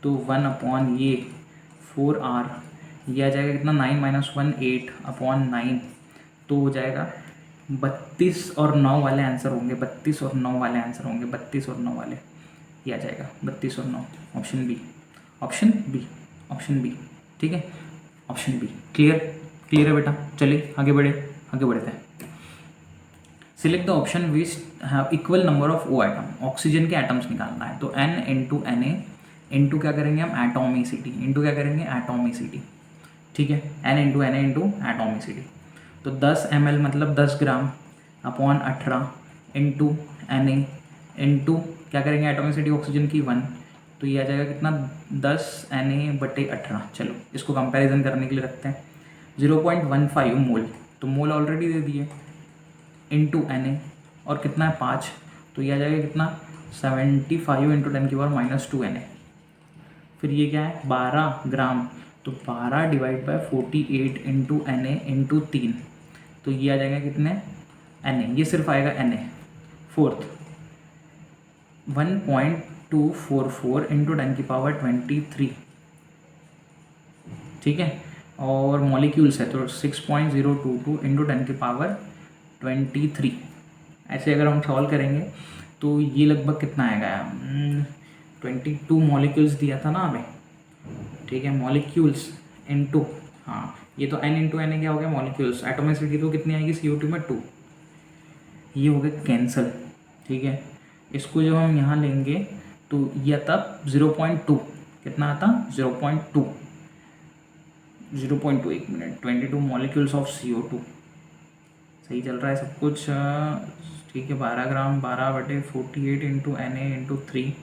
तो 1 ये 4R, ये आ जाएगा कितना 9 माइनस 1 8/9, तो हो जाएगा 32 और 9 वाले आंसर होंगे, 32 और 9 वाले आंसर होंगे, 32 और 9 वाले, ये आ जाएगा 32 और 9, option B, option B, option B. ठीक है, ऑप्शन बी क्लियर, क्लियर है बेटा। चलिए आगे बढ़े, आगे बढ़ते हैं। Select the option which have equal number of O atom, oxygen के एटम्स निकालना है, तो N इंटू Na इंटू क्या करेंगे हम एटोमिसिटी, इंटू क्या करेंगे एटोमिसिटी। ठीक है, N into Na into atomicity, तो 10 ml मतलब 10 ग्राम अपॉन 18 इंटू Na इंटू क्या करेंगे एटोमिसिटी ऑक्सीजन की 1, तो ये आ जाएगा कितना 10Na/18। चलो इसको कंपैरिजन करने के लिए रखते हैं 0.15 मोल, तो मोल ऑलरेडी दे दिए, इंटू Na और कितना है 5, तो ये आ जाएगा कितना 75 इंटू 10⁻²Na। फिर ये क्या है 12 ग्राम, तो 12 divide by 48 into Na into 3, तो ये आ जाएगा कितने Na, ये सिर्फ आएगा Na। फोर्थ 1.244 इंटू 10⁻23, ठीक है, और मॉलिक्यूल्स है तो 6.022 इंटू 10⁻23। ऐसे अगर हम सॉल्व करेंगे तो ये लगभग कितना आएगा 22 मॉलिक्यूल्स दिया था ना हमें, ठीक है, मॉलिक्यूल्स इनटू, हाँ ये तो n इंटू Na क्या हो गया मॉलिक्यूल्स, एटोमिसिटी तो कितनी आएगी CO2 में 2, ये हो गया कैंसल, ठीक है। इसको जब हम यहाँ लेंगे तो ये आता 0.2, कितना आता 0.2, 0.2, एक मिनट, 22 मॉलिक्यूल्स ऑफ CO2, सही चल रहा है सब कुछ, ठीक है। 12 ग्राम 12/48 इंटू Na इंटू 3,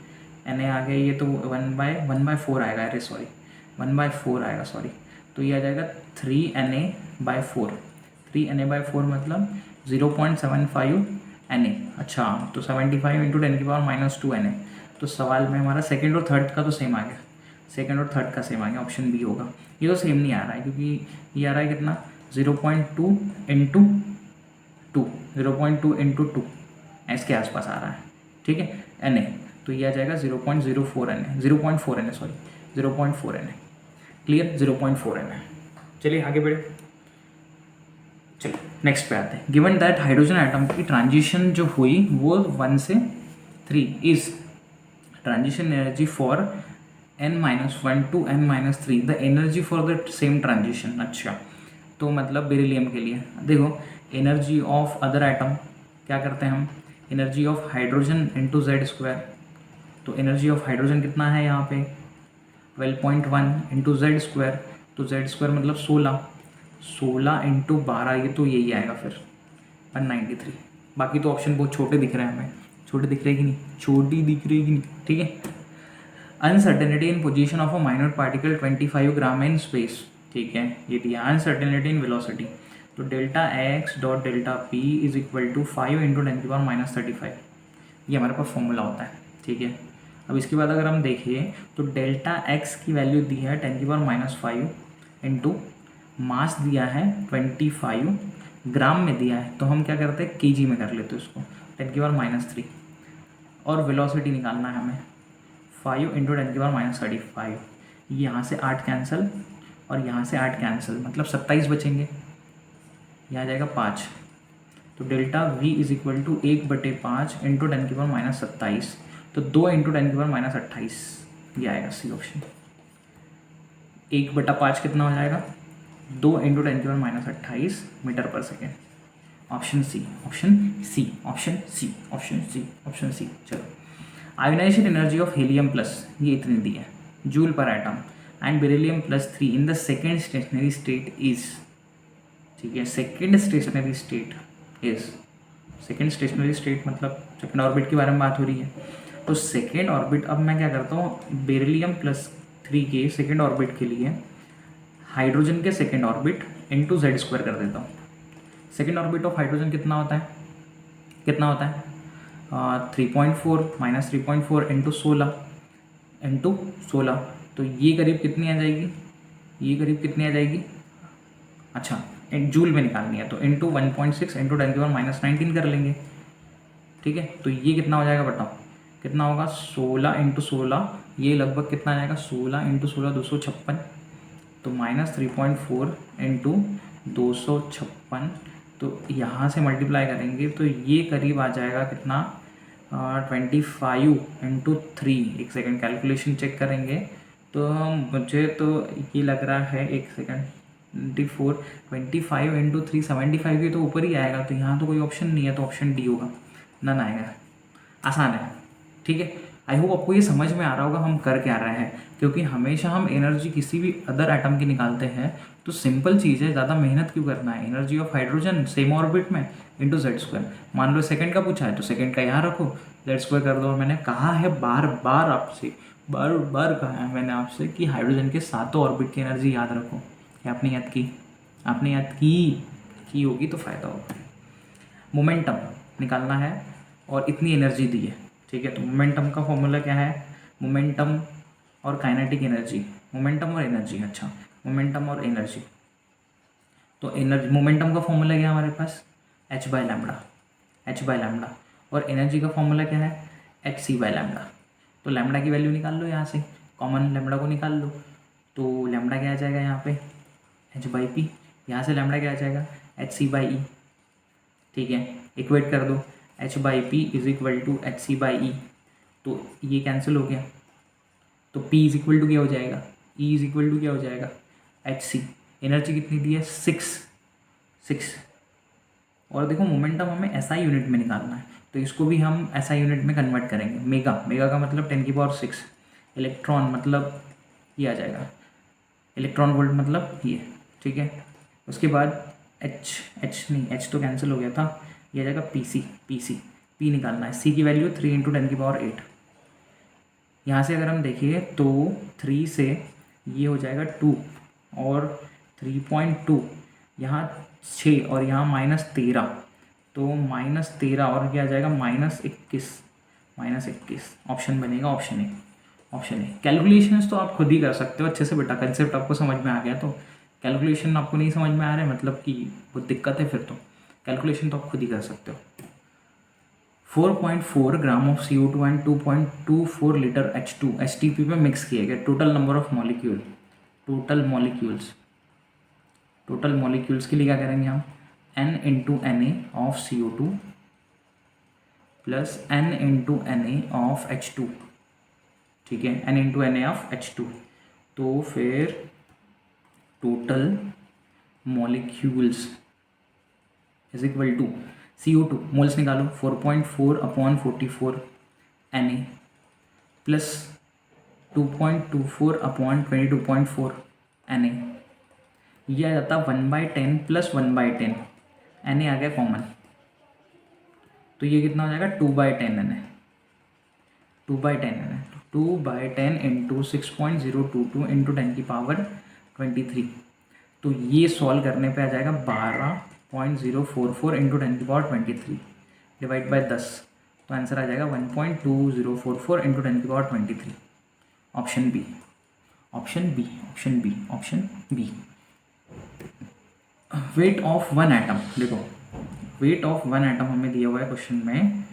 Na आ गया, ये तो 1/4 आएगा, अरे सॉरी 1/4 आएगा, सॉरी, तो ये आ जाएगा 3Na/4, 3Na/4 मतलब 0.75 Na। अच्छा, तो 75 इंटू 10⁻² Na, तो सवाल में हमारा सेकंड और थर्ड का तो सेम आ गया, सेकंड और थर्ड का सेम आ गया, ऑप्शन बी होगा। ये तो सेम नहीं आ रहा है क्योंकि ये आ रहा है कितना 0.2 इंटू 2, 0.2 इंटू 2 इसके आसपास आ रहा है, ठीक है, Na, तो ये आ जाएगा 0.04 Na, 0.4 Na, sorry 0.4 Na, clear, 0.4 Na। चलिए आगे बढ़े, चलिए नेक्स्ट पे आते हैं। गिवन दैट हाइड्रोजन एटम की ट्रांजिशन जो हुई वो 1 से 3 is transition energy for n-1 to n-3 the energy for the same transition. अच्छा, तो मतलब बेरिलियम के लिए देखो एनर्जी ऑफ अदर एटम क्या करते हैं हम, energy of hydrogen into Z², तो एनर्जी ऑफ हाइड्रोजन कितना है यहाँ पे 12.1 इंटू Z², तो Z² मतलब 16 इंटू 12, ये तो यही आएगा फिर 193। बाकी तो ऑप्शन बहुत छोटे दिख रहे हैं हमें, छोटे दिख रहे कि नहीं, छोटी दिख रही कि नहीं, ठीक है। Uncertainty in position of a minor particle 25 gram in space, ठीक है, ये दिया। अनसर्टेनिटी इन वेलोसिटी, तो delta X dot delta P is equal to 5 into 10⁻35, ये हमारे पास फॉर्मूला होता है, ठीक है। अब इसके बाद अगर हम देखें तो डेल्टा एक्स की वैल्यू दी है 10⁻5 इंटू मास दिया है 25 ग्राम में दिया है, तो हम क्या करते हैं केजी में कर लेते हैं उसको 10⁻3, और वेलोसिटी निकालना है हमें 5 इंटू 10⁻35, यहाँ से 8 कैंसिल और यहाँ से 8 कैंसिल, मतलब 27 बचेंगे, यहाँ जाएगा 5, तो delta V is equal to 1/5 into 10⁻27, तो 2 इंटू 10⁻28, ये आएगा सी ऑप्शन। 1/5 कितना हो जाएगा 2 into 10⁻28 metre per second, option C, option C, option C, option C, option C. चलो, ionization energy of helium plus, ये इतनी दी है joule per atom, and beryllium +3 in the second stationary state is, ठीक है, second stationary state is, second stationary state मतलब second orbit के बारे में बात हो रही है, तो सेकेंड ऑर्बिट, अब मैं क्या करता हूँ बेरिलियम +3 के सेकेंड ऑर्बिट के लिए हाइड्रोजन के सेकेंड ऑर्बिट इंटू Z² कर देता हूँ। सेकेंड ऑर्बिट ऑफ हाइड्रोजन कितना होता है, कितना होता है 3.4 -3.4 इंटू 16, तो ये करीब कितनी आ जाएगी, ये करीब कितनी आ जाएगी, अच्छा जूल में निकालनी है तो इंटू 1.6 इंटू 10⁻19 कर लेंगे, ठीक है, तो ये कितना हो जाएगा बताओ, कितना होगा 16 इंटू 16, ये लगभग कितना आ जाएगा 16 इंटू 16 256, तो -3.4 इंटू 256, तो यहाँ से मल्टीप्लाई करेंगे तो ये करीब आ जाएगा कितना 25 इंटू 3, एक सेकेंड कैलकुलेशन चेक करेंगे, तो मुझे तो ये लग रहा है, एक सेकेंड 25 इंटू 3 75 के तो ऊपर ही आएगा, तो यहाँ तो कोई ऑप्शन नहीं है, तो ऑप्शन डी होगा, नन आएगा, आसान है, ठीक है। आई होप आपको ये समझ में आ रहा होगा हम कर क्या रहे हैं, क्योंकि हमेशा हम एनर्जी किसी भी अदर एटम की निकालते हैं तो सिंपल चीज़ है, ज़्यादा मेहनत क्यों करना है, energy of hydrogen same orbit में इंटू Z², मान लो सेकंड का पूछा है तो सेकंड का यहाँ रखो Z² कर दो, मैंने कहा है बार बार आपसे बार बार कहा है मैंने आपसे कि हाइड्रोजन के सातों ऑर्बिट की एनर्जी याद रखो। क्या आपने याद की? आपने याद की होगी तो फ़ायदा होगा। मोमेंटम निकालना है और इतनी एनर्जी दी है, ठीक है। तो मोमेंटम का फॉर्मूला क्या है? मोमेंटम और काइनेटिक एनर्जी, मोमेंटम और एनर्जी, अच्छा मोमेंटम और एनर्जी। तो एनर्जी, मोमेंटम का फॉर्मूला क्या है हमारे पास? h by lambda, h by lambda. और एनर्जी का फॉर्मूला क्या है? H C by lambda. तो लैम्बडा की वैल्यू निकाल लो यहाँ से, कॉमन लैम्बडा को निकाल लो। तो लैम्बडा क्या आ जाएगा यहाँ पे? h by P. यहाँ से लैम्बडा क्या आ जाएगा? एच सी बाई ई, ठीक है। इक्वेट कर दो, h by P is equal to H C by E. तो ये कैंसिल हो गया, तो p इज इक्वल टू क्या हो जाएगा? e इज इक्वल टू क्या हो जाएगा? H C. एनर्जी कितनी दी है? 6। और देखो मोमेंटम हमें एसआई यूनिट में निकालना है, तो इसको भी हम एसआई यूनिट में कन्वर्ट करेंगे। मेगा का मतलब 10⁶। इलेक्ट्रॉन मतलब ये आ जाएगा, इलेक्ट्रॉन वोल्ट मतलब ये, ठीक है। उसके बाद एच तो कैंसिल हो गया था, ये आ जाएगा पी निकालना है। सी की वैल्यू 3 × 10⁸। यहाँ से अगर हम देखें तो 3 से ये हो जाएगा 2 और 3.2, यहाँ 6 और यहाँ -13, तो -13 और क्या आ जाएगा? -21। ऑप्शन बनेगा ऑप्शन ए। कैलकुलेशंस तो आप खुद ही कर सकते हो अच्छे से बेटा, कंसेप्ट आपको समझ में आ गया। तो कैलकुलेशन आपको नहीं समझ में आ रहा है मतलब कि वो दिक्कत है, फिर तो कैलकुलेशन तो आप खुद ही कर सकते हो। 4.4 gram of CO2 and 2.24 litre H2 STP में मिक्स किए गए। Total number of molecule, total molecules के लिए क्या करेंगे हम? N × Na of CO2 plus N × Na of H2, ठीक है। N × Na of H2। तो फिर total molecules is equal to CO2 moles निकालो, 4.4/44 Na प्लस 2.24/22.4 Na। ये आ जाता 1/10 प्लस 1/10। Na आ गया कॉमन, तो ये कितना हो जाएगा? 2/10 Na। 2/10 Na, 2/10 × 6.022 × 10⁻23। तो ये सॉल्व करने पे आ जाएगा 12.044 × 10⁻23 डिवाइड बाय 10। तो आंसर आ जाएगा 1.2044 × 10⁻23। Option B. Weight of one atom, देखो वेट ऑफ वन एटम हमें दिया हुआ है क्वेश्चन में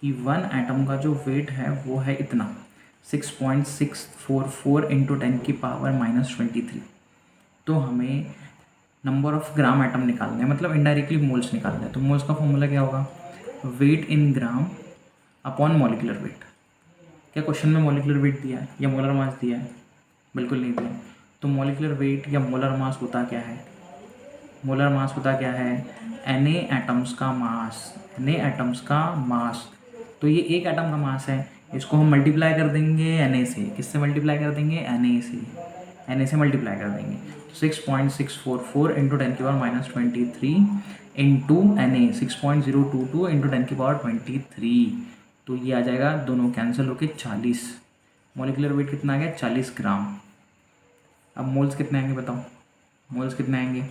कि वन एटम का जो वेट है वो है इतना 6.644 × 10⁻23। तो हमें नंबर ऑफ ग्राम एटम निकालना है, मतलब इनडायरेक्टली मोल्स निकालना है। तो मोल्स का फॉर्मूला क्या होगा? वेट इन ग्राम अपॉन मॉलिकुलर वेट। क्या क्वेश्चन में मॉलिकुलर वेट दिया है या मोलर मास दिया है? बिल्कुल नहीं दिया। तो मॉलिकुलर वेट या मोलर मास होता क्या है? मोलर मास होता क्या है? Na एटम्स का मास। तो ये एक एटम का मास है, इसको हम मल्टीप्लाई कर देंगे Na से। किससे मल्टीप्लाई कर देंगे? Na से मल्टीप्लाई कर देंगे। 6.644 × 10⁻23 इंटू Na 6.022 × 10⁻23। तो ये आ जाएगा, दोनों कैंसिल होके 40। मॉलिकुलर वेट कितना आ गया? 40 ग्राम। अब मोल्स कितने आएंगे बताओ? मोल्स कितने आएंगे?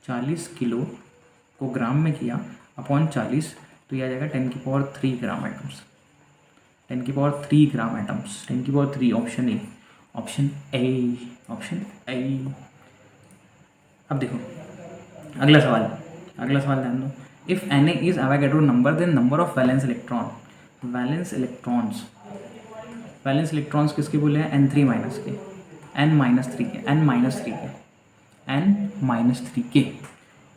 40 किलो को ग्राम में किया अपॉन 40, तो ये आ जाएगा 10⁻3 gram atoms. 10⁻3 gram atoms, 10⁻3। Option A. अब देखो अगला सवाल ध्यान दो। If Na is Avogadro number, then number of valence electrons किसके बोले हैं? N3 माइनस के, N-3 के।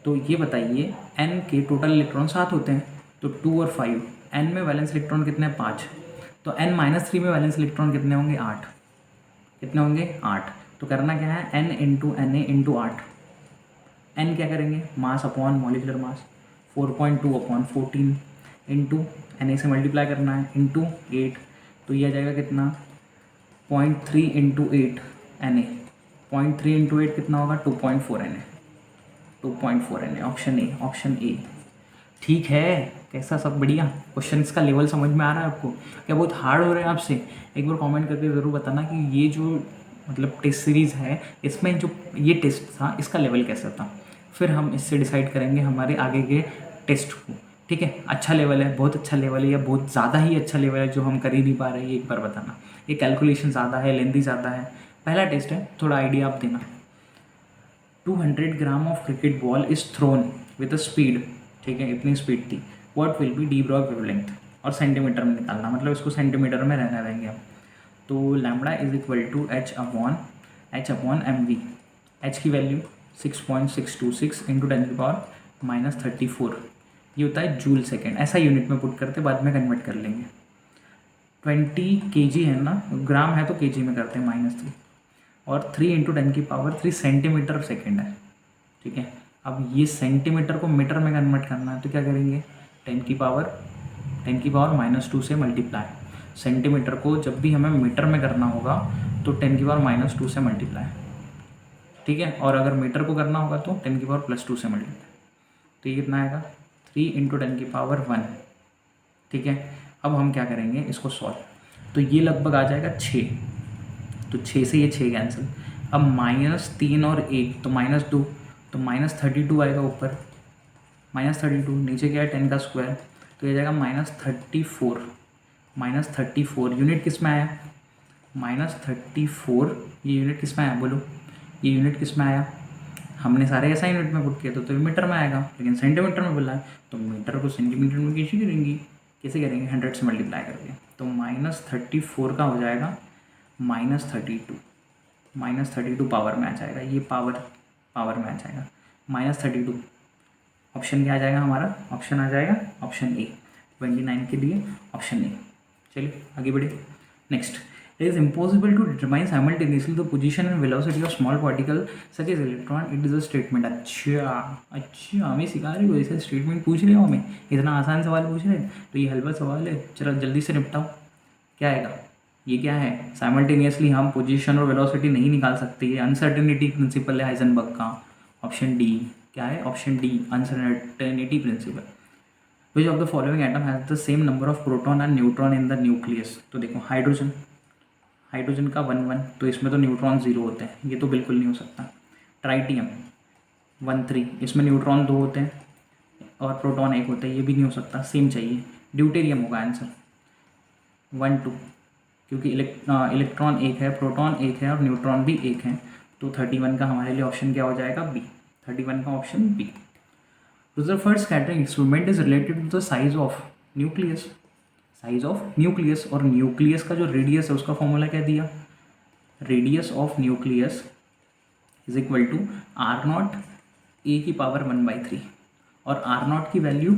तो ये बताइए N के टोटल इलेक्ट्रॉन 7 होते हैं, तो 2 और 5। N में वैलेंस इलेक्ट्रॉन कितने हैं? 5। तो N-3 में वैलेंस इलेक्ट्रॉन कितने होंगे? 8। कितने होंगे? 8। तो करना क्या है? N × Na × 8। N क्या करेंगे? Mass upon molecular mass, 4.2/14 into Na से मल्टीप्लाई करना है इंटू 8। तो ये आ जाएगा कितना? 0.3 × 8 Na। 0.3 × 8 कितना होगा? 2.4 Na। Option A. ठीक है, कैसा सब बढ़िया? क्वेश्चंस का लेवल समझ में आ रहा है आपको? क्या बहुत हार्ड हो रहे हैं आपसे? एक बार कमेंट करके ज़रूर बताना कि ये जो मतलब टेस्ट सीरीज़ है, इसमें जो ये टेस्ट था इसका लेवल कैसा था। फिर हम इससे डिसाइड करेंगे हमारे आगे के टेस्ट को। ठीक है, अच्छा लेवल है, बहुत अच्छा लेवल है, या बहुत ज़्यादा ही अच्छा लेवल है जो हम कर ही नहीं पा रहे, ये एक बार बताना। ये कैलकुलेशन ज़्यादा है, लेंथी ज़्यादा है। पहला टेस्ट है, थोड़ा आइडिया आप देना। 200 gram of cricket ball is thrown with a speed, ठीक है, इतनी स्पीड थी, what will be de Broglie wavelength, और सेंटीमीटर में निकालना, मतलब इसको सेंटीमीटर में रहने देंगे हम। तो lambda is equal to H upon M V. H की वैल्यू 6.626 इंटू 10⁻⁻34, ये होता है जूल सेकेंड। ऐसा यूनिट में पुट करते, बाद में कन्वर्ट कर लेंगे। 20 kg है ना, ग्राम है तो kg में करते हैं -3, और 3 इंटू 10⁻³ सेंटीमीटर सेकेंड है। ठीक है, अब ये सेंटीमीटर को मीटर में कन्वर्ट करना है, तो क्या करेंगे, 10⁻⁻² से मल्टीप्लाई। सेंटीमीटर को जब भी हमें मीटर में करना होगा तो 10⁻² से मल्टीप्लाई। ठीक है, और अगर मीटर को करना होगा तो 10⁻+2 से मल्टीप्लाई। तो ये कितना आएगा, 3 इंटू 10⁻1। ठीक है, अब हम क्या करेंगे, इसको सॉल्व। तो ये लगभग आ जाएगा 6, तो 6 से ये 6 कैंसिल। अब -3 और 1 तो -2, तो -32 आएगा ऊपर, -32 नीचे क्या है 10 का स्क्वायर, तो ये जाएगा -34। -34 यूनिट किस में आया, -34, ये यूनिट किस में आया बोलो, ये यूनिट किस में आया, हमने सारे ऐसा यूनिट में पुट किया तो ये मीटर में आएगा, लेकिन सेंटीमीटर में बोला है, तो मीटर को सेंटीमीटर में कैसे करेंगी, कैसे करेंगे, 100 से मल्टीप्लाई करके। तो -34 का हो जाएगा -32, -32 पावर में आ जाएगा, ये पावर में आ जाएगा -32। ऑप्शन क्या आ जाएगा हमारा, ऑप्शन आ जाएगा ऑप्शन ए, 29 के लिए ऑप्शन ए। चलिए आगे बढ़े। Next, it is impossible to determine simultaneously the position and velocity of small particle such as electron, it is a statement. अच्छा हमें सिखा रही हो, ऐसे स्टेटमेंट पूछ रहे हो हमें, इतना आसान सवाल पूछ रहे हैं, तो ये हलवा सवाल है, चलो जल्दी से निपटाओ। क्या आएगा, ये क्या है, साइमल्टेनियसली हम पोजीशन और वेलोसिटी नहीं निकाल सकते, ये अनसर्टेनिटी प्रिंसिपल है हाइजेनबर्ग का। ऑप्शन डी क्या है, option D uncertainty principle. Which of the following atom has the same number of proton and neutron in the nucleus. तो देखो हाइड्रोजन का 1 1, तो इसमें तो न्यूट्रॉन 0 होते हैं, ये तो बिल्कुल नहीं हो सकता। ट्राइटियम 1 3, इसमें न्यूट्रॉन 2 होते हैं और प्रोटॉन 1 होता है, ये भी नहीं हो सकता, सेम चाहिए। ड्यूटेरियम होगा आंसर 1 2, क्योंकि इलेक्ट्रॉन 1 है, प्रोटॉन 1 है और न्यूट्रॉन भी 1 है, तो 31 का हमारे लिए ऑप्शन क्या हो जाएगा, बी। 31 का option B. Rutherford scattering experiment is related to the size of nucleus। Size of nucleus, और न्यूक्लियस का जो रेडियस है उसका फॉर्मूला क्या दिया, radius of nucleus is equal to R0 A⁻⁻3, और R0 की वैल्यू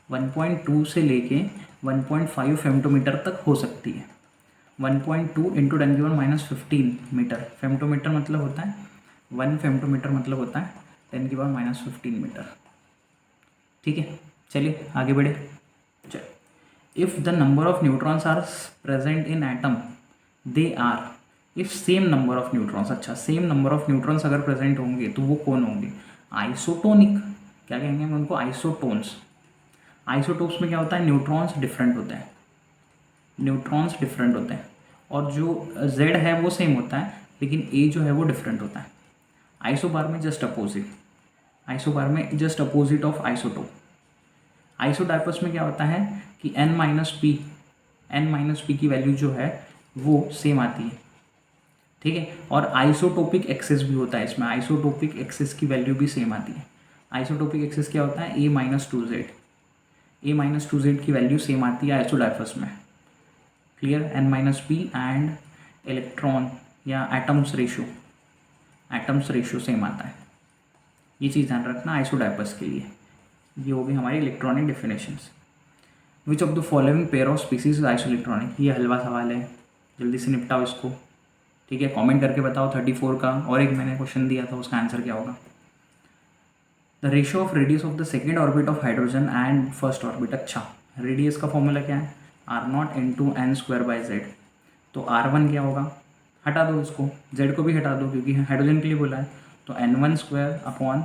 1.2 से लेके 1.5 फेमटोमीटर तक हो सकती है। 1.2 इंटू 10⁻⁻15 मीटर, फेमटोमीटर मतलब होता है 1 फेमटोमीटर, मतलब होता है 10⁻⁻15 मीटर। ठीक है, चलिए आगे बढ़े। If the number of neutrons are present in atom, they are, if same number of neutrons, अच्छा सेम नंबर ऑफ न्यूट्रॉन्स अगर प्रेजेंट होंगे तो वो कौन होंगे, आइसोटोनिक। क्या कहेंगे हम उनको, आइसोटोन्स। आइसोटोप्स में क्या होता है, न्यूट्रॉन्स डिफरेंट होते हैं, न्यूट्रॉन्स डिफरेंट होते हैं, और जो Z है वो सेम होता है, लेकिन A जो है वो डिफरेंट होता है। आइसोबार में जस्ट अपोजिट, आइसोबार में जस्ट अपोजिट ऑफ आइसोटोप। आइसोडाइपर्स में क्या होता है कि n-p की वैल्यू जो है वो सेम आती है। ठीक है, और आइसोटोपिक एक्सेस भी होता है इसमें, आइसोटोपिक एक्सेस की वैल्यू भी सेम आती है। आइसोटोपिक एक्सेस क्या होता है, A-2Z, A-2Z की वैल्यू सेम आती है आइसोडाइपर्स में। क्लियर, n-p एंड इलेक्ट्रॉन या एटम्स रेशियो सेम आता है, ये चीज़ ध्यान रखना आइसोडाइपर्स के लिए। ये हो गई हमारी electronic definitions. Which of the following pair of species is isoelectronic, ये हलवा सवाल है, जल्दी से निपटाओ इसको। ठीक है, कमेंट करके बताओ 34 का, और एक मैंने क्वेश्चन दिया था उसका आंसर क्या होगा। The ratio of radius of the second orbit of hydrogen and first orbit. अच्छा, रेडियस का फॉर्मूला क्या है, R0 इंटू n²/z। तो R1 क्या होगा, हटा दो इसको, Z को भी हटा दो क्योंकि हाइड्रोजन के लिए बोला है, तो n1² अपॉन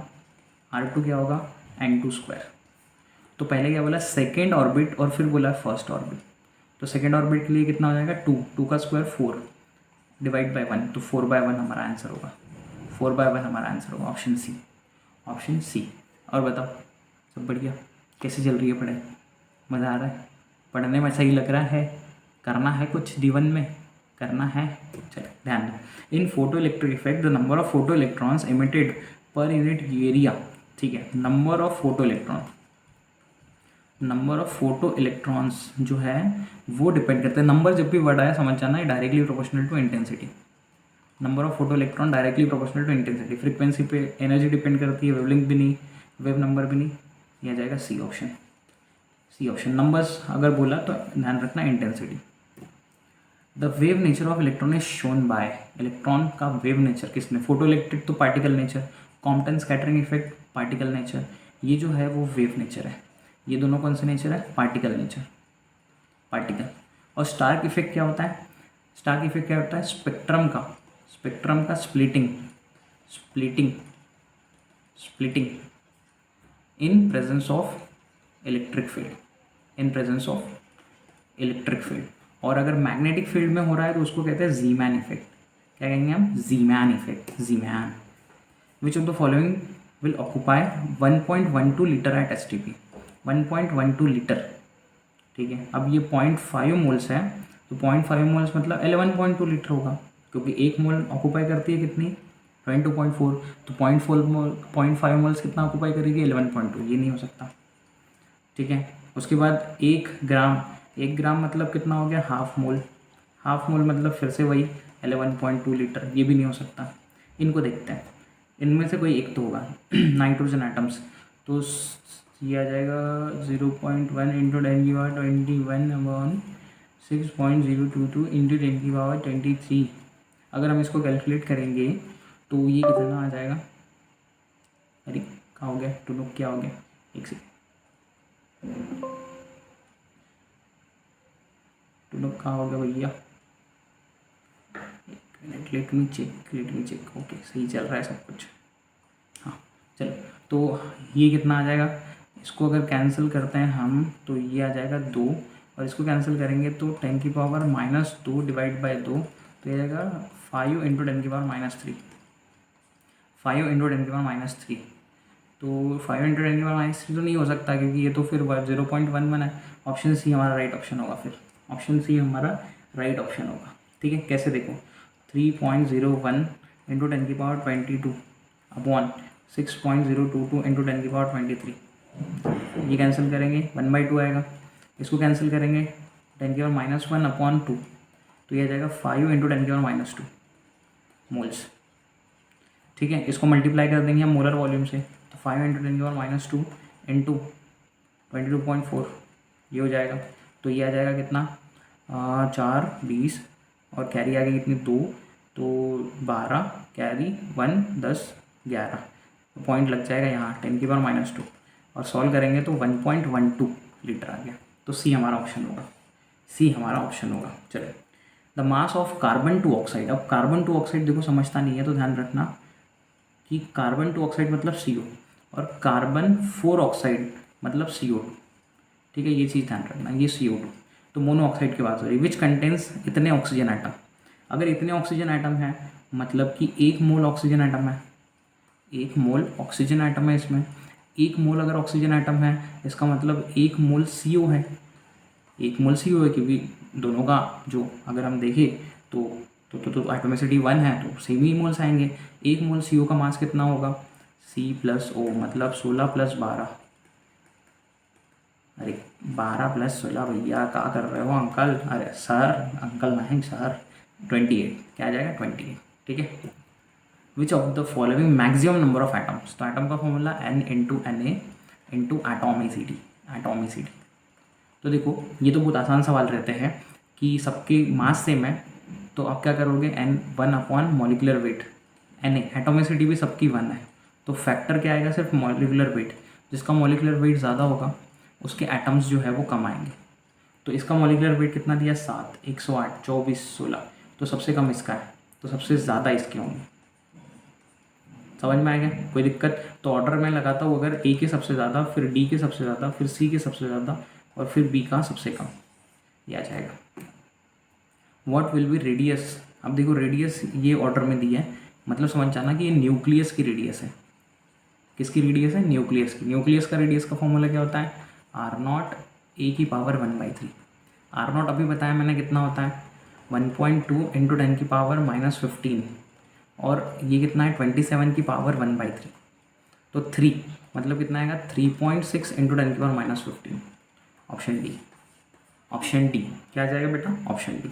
R2 क्या होगा, n2²। तो पहले क्या बोला, सेकेंड ऑर्बिट और फिर बोला फर्स्ट ऑर्बिट। तो सेकेंड ऑर्बिट के लिए कितना हो जाएगा, 2, 2 का स्क्वायर 4 डिवाइड बाय 1, तो 4/1 हमारा आंसर होगा। 4/1 हमारा आंसर होगा, ऑप्शन सी, ऑप्शन सी। और बताओ, सब बढ़िया, कैसे चल रही है पढ़ाई, मज़ा आ रहा है, पढ़ने में सही लग रहा है, करना है कुछ जीवन में, करना है, चलो ध्यान दो। In photo electric effect the number of photo electrons emitted per unit area, ठीक है, number of photo electron, number of photo electrons जो है वो डिपेंड करते हैं, नंबर जब भी वर्ड आया समझ जाना है directly proportional to intensity. Number of photo electron directly proportional to intensity. Frequency पे एनर्जी डिपेंड करती है, वेवलेंथ भी नहीं, वेव नंबर भी नहीं, यह जाएगा C option, C option. Numbers अगर बोला तो ध्यान रखना intensity. The wave nature of electron is shown by, electron का वेव नेचर किसने, फोटो इलेक्ट्रिक तो particle nature, Compton scattering effect particle nature, ये जो है वो वेव नेचर है। ये दोनों कौन से नेचर है, पार्टिकल नेचर, पार्टिकल। और स्टार्क इफेक्ट क्या होता है, स्टार्क इफेक्ट क्या होता है, स्पेक्ट्रम का, स्पेक्ट्रम का splitting, splitting, splitting in presence of electric field, in presence of electric field. और अगर मैग्नेटिक फील्ड में हो रहा है तो उसको कहते हैं जीमैन इफेक्ट। क्या कहेंगे हम, Zeeman effect, Zeeman. Which of the following will occupy 1.12 litre at STP, 1.12 litre, ठीक है। अब ये 0.5 मोल्स है, तो 0.5 मोल्स मतलब 11.2 लीटर होगा, क्योंकि एक मोल ऑक्यूपाई करती है कितनी, 22.4, तो 0.5 मोल्स कितना ऑक्यूपाई करेगी, 11.2, ये नहीं हो सकता, ठीक है। उसके बाद 1 ग्राम मतलब कितना हो गया, हाफ मोल, हाफ मोल मतलब फिर से वही 11.2 लीटर, ये भी नहीं हो सकता। इनको देखते हैं, इनमें से कोई एक तो होगा नाइट्रोजन एटम्स, तो ये आ जाएगा 0.1 इंटू 10⁻21/6.022 इंटू 10⁻23। अगर हम इसको कैलकुलेट करेंगे तो ये कितना आ जाएगा, अरे कहाँ हो गया टू, क्या हो गया, एक सेकेंड, टू कहाँ हो गया भैया, लेट मी चेक, ओके सही चल रहा है सब कुछ, हाँ चलो। तो ये कितना आ जाएगा, इसको अगर कैंसिल करते हैं हम तो ये आ जाएगा 2, और इसको कैंसिल करेंगे तो 10⁻⁻2 डिवाइड बाय 2, तो ये आएगा 5 इंटू 10⁻⁻3, 5 इंटू 10⁻⁻3। तो 5 इंटू 10⁻⁻3 तो नहीं हो सकता, क्योंकि ये तो फिर 0.11 है। ऑप्शन सी हमारा राइट ऑप्शन होगा, फिर ऑप्शन सी हमारा राइट ऑप्शन होगा, ठीक है। कैसे देखो, 3.01 इंटू 10⁻22 अपॉन 6.022 इंटू 10⁻23, ये कैंसिल करेंगे 1/2 आएगा, इसको कैंसिल करेंगे 10⁻⁻1 अपॉन 2, तो ये आ जाएगा 5 इंटू 10⁻⁻2 मोल्स, ठीक है। इसको मल्टीप्लाई कर देंगे हम मोलर वॉल्यूम से, तो 5 इंटू 10⁻2 इंटू 22.4 ये हो जाएगा, तो ये आ जाएगा कितना, 4 20 और कैरी आ गई कितनी 2, तो 12 कैरी 1 10 11, तो पॉइंट लग जाएगा यहाँ 10⁻⁻2, और सॉल्व करेंगे तो 1.12 लीटर आ गया, तो सी हमारा ऑप्शन होगा, सी हमारा ऑप्शन होगा। चलो, the mass of carbon two oxide, अब कार्बन टू ऑक्साइड देखो समझता नहीं है तो ध्यान रखना कि कार्बन टू ऑक्साइड मतलब CO और कार्बन 4 ऑक्साइड मतलब CO2, ठीक है, ये चीज़ ध्यान रखना, ये CO2, तो मोनो ऑक्साइड की बात हो रही है। विच कंटेंस इतने ऑक्सीजन आइटम, अगर इतने ऑक्सीजन आइटम है मतलब कि 1 मोल ऑक्सीजन आइटम है, 1 मोल ऑक्सीजन आइटम है इसमें, 1 मोल अगर ऑक्सीजन आइटम है इसका मतलब 1 मोल CO है, 1 मोल CO है, क्योंकि दोनों का जो अगर हम देखें तो एटोमिसिटी 1 है तो सेम ही मोल्स आएंगे। 1 मोल CO का मास कितना होगा, C+O मतलब 16 + 12, अरे 12 + 16 भैया क्या कर रहे हो अंकल, अरे सर अंकल नहीं सर, 28, क्या आ जाएगा 28, ठीक है। Which of the following maximum number of atoms, तो एटम का formula N into Na into atomicity, atomicity. तो देखो ये तो बहुत आसान सवाल रहते हैं कि सबके मास सेम है, तो आप क्या करोगे, N 1 upon molecular weight, Na atomicity भी सबकी 1 है, तो फैक्टर क्या आएगा, सिर्फ मॉलिकुलर वेट, जिसका मॉलिकुलर वेट ज़्यादा होगा उसके एटम्स जो है वो कम आएंगे। तो इसका मॉलिकुलर वेट कितना दिया, 7, 108, 24, 16, तो सबसे कम इसका है, तो सबसे ज़्यादा इसके होंगे, समझ में आ गया? कोई दिक्कत? तो ऑर्डर में लगाता हूँ, अगर ए के सबसे ज़्यादा, फिर डी के सबसे ज़्यादा, फिर सी के सबसे ज़्यादा और फिर बी का सबसे कम, ये आ जाएगा। What will B radius? अब देखो रेडियस ये ऑर्डर में दिया है, मतलब समझ जाना कि ये न्यूक्लियस की रेडियस है। किसकी रेडियस है? न्यूक्लियस की। न्यूक्लियस का रेडियस का फॉर्मूला क्या होता है? आर नॉट ए की पावर 1/3। आर नॉट अभी बताया मैंने कितना होता है, 1.2 इंटू 10 की पावर -15, और ये कितना है 27 की पावर 1/3, तो 3 मतलब कितना आएगा 3.6 इंटू 10 की power -15। Option D. Option D क्या आ जाएगा बेटा? Option D.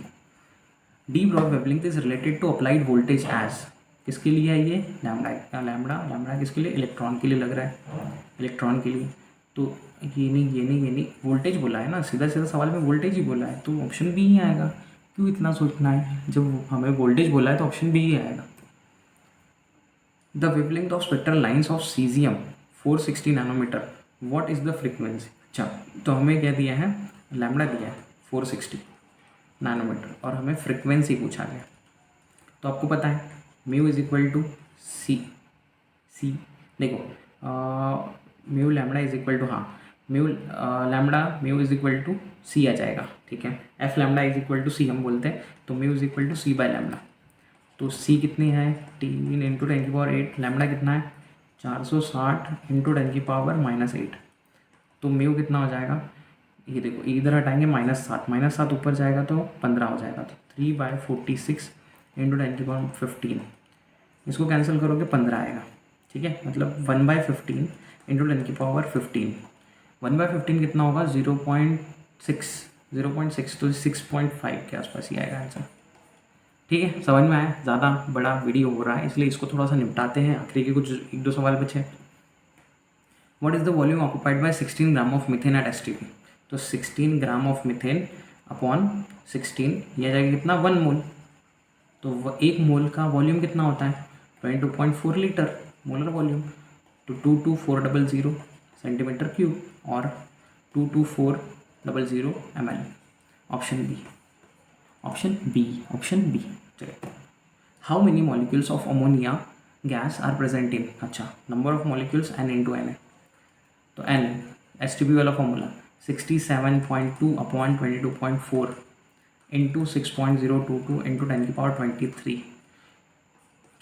De Broglie wavelength is related to applied voltage as, किसके लिए है ये? लैम्डा। लैम्डा किसके लिए? इलेक्ट्रॉन के लिए लग रहा है, इलेक्ट्रॉन के लिए। तो ये नहीं वोल्टेज बोला है ना, सीधा सीधा सवाल में वोल्टेज ही बोला है, तो ऑप्शन बी ही आएगा। क्यों इतना सोचना है? जब हमें वोल्टेज बोला है तो ऑप्शन बी ही आएगा। The wavelength of spectral lines of caesium 460 nanometre, what is the frequency? अच्छा, तो हमें क्या दिया है? लैम्डा दिया है 460 नैनोमीटर और हमें फ्रीक्वेंसी पूछा गया। तो आपको पता है mu is equal to C देखो, mu lambda is equal to, हाँ mu lambda mu is equal to C आ जाएगा, ठीक है। F lambda is equal to C हम बोलते हैं, तो mu is equal to C by lambda. तो सी कितनी है? 3 इंटू 10 की पावर 8। लैम्डा कितना है? 460 इंटू 10 की पावर -8। तो म्यू कितना हो जाएगा? ये देखो इधर हटाएंगे -7 ऊपर जाएगा तो 15 हो जाएगा, तो 3/46 इंटू 10 की पावर 15। इसको कैंसिल करोगे 15 आएगा, ठीक है। मतलब 1/15 इंटू 10 की पावर 15। 1/15 कितना होगा? 0.6 तो 6.5 के आसपास ही आएगा आंसर, ठीक है। समझ में आया? ज़्यादा बड़ा वीडियो हो रहा है इसलिए इसको थोड़ा सा निपटाते हैं, आखिरी के कुछ 1-2 सवाल बचे। What is the volume occupied by 16 gram of methane at STP? तो 16 ग्राम ऑफ मीथेन अपॉन 16, यह जाएगा कितना? 1 मोल। तो 1 मोल का वॉल्यूम कितना होता है? 22.4 लीटर मोलर वॉल्यूम। तो 22400 सेंटीमीटर क्यूब और 22400 ml। Option B. चलिए, how many molecules of ammonia gas are present in? अच्छा, number of molecules n into N है, तो n STP वाला फॉर्मूला 67.2 अपॉन 22.4 इंटू 6.022 इंटू 10 की पावर 23,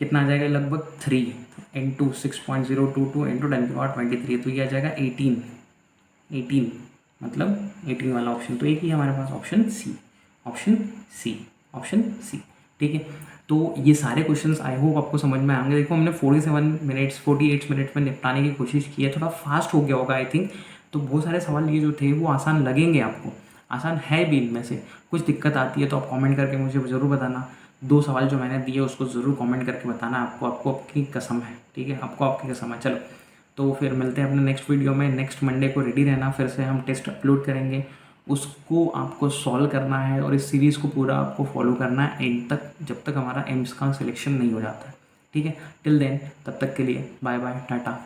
कितना आ जाएगा? लगभग 3 इंटू 6.022 इंटू 10 की पावर 23, तो ये आ जाएगा 18 मतलब 18 वाला ऑप्शन। तो एक ही हमारे पास ऑप्शन सी, ठीक है। तो ये सारे क्वेश्चंस आई होप आपको समझ में आएंगे। देखो हमने 48 मिनट्स में निपटाने की कोशिश की है, थोड़ा फास्ट हो गया होगा आई थिंक। तो बहुत सारे सवाल ये जो थे वो आसान लगेंगे आपको, आसान है भी, इनमें से कुछ दिक्कत आती है तो आप कमेंट करके मुझे ज़रूर बताना। 2 सवाल जो मैंने दिए उसको ज़रूर कमेंट करके बताना, आपको आपकी कसम है, ठीक है, आपको आपकी कसम है। चलो, तो फिर मिलते हैं अपने नेक्स्ट वीडियो में। नेक्स्ट मंडे को रेडी रहना, फिर से हम टेस्ट अपलोड करेंगे, उसको आपको सॉल्व करना है और इस सीरीज़ को पूरा आपको फॉलो करना है एंड तक, जब तक हमारा एम्स का सिलेक्शन नहीं हो जाता है, ठीक है। टिल देन, तब तक के लिए बाय बाय, टाटा।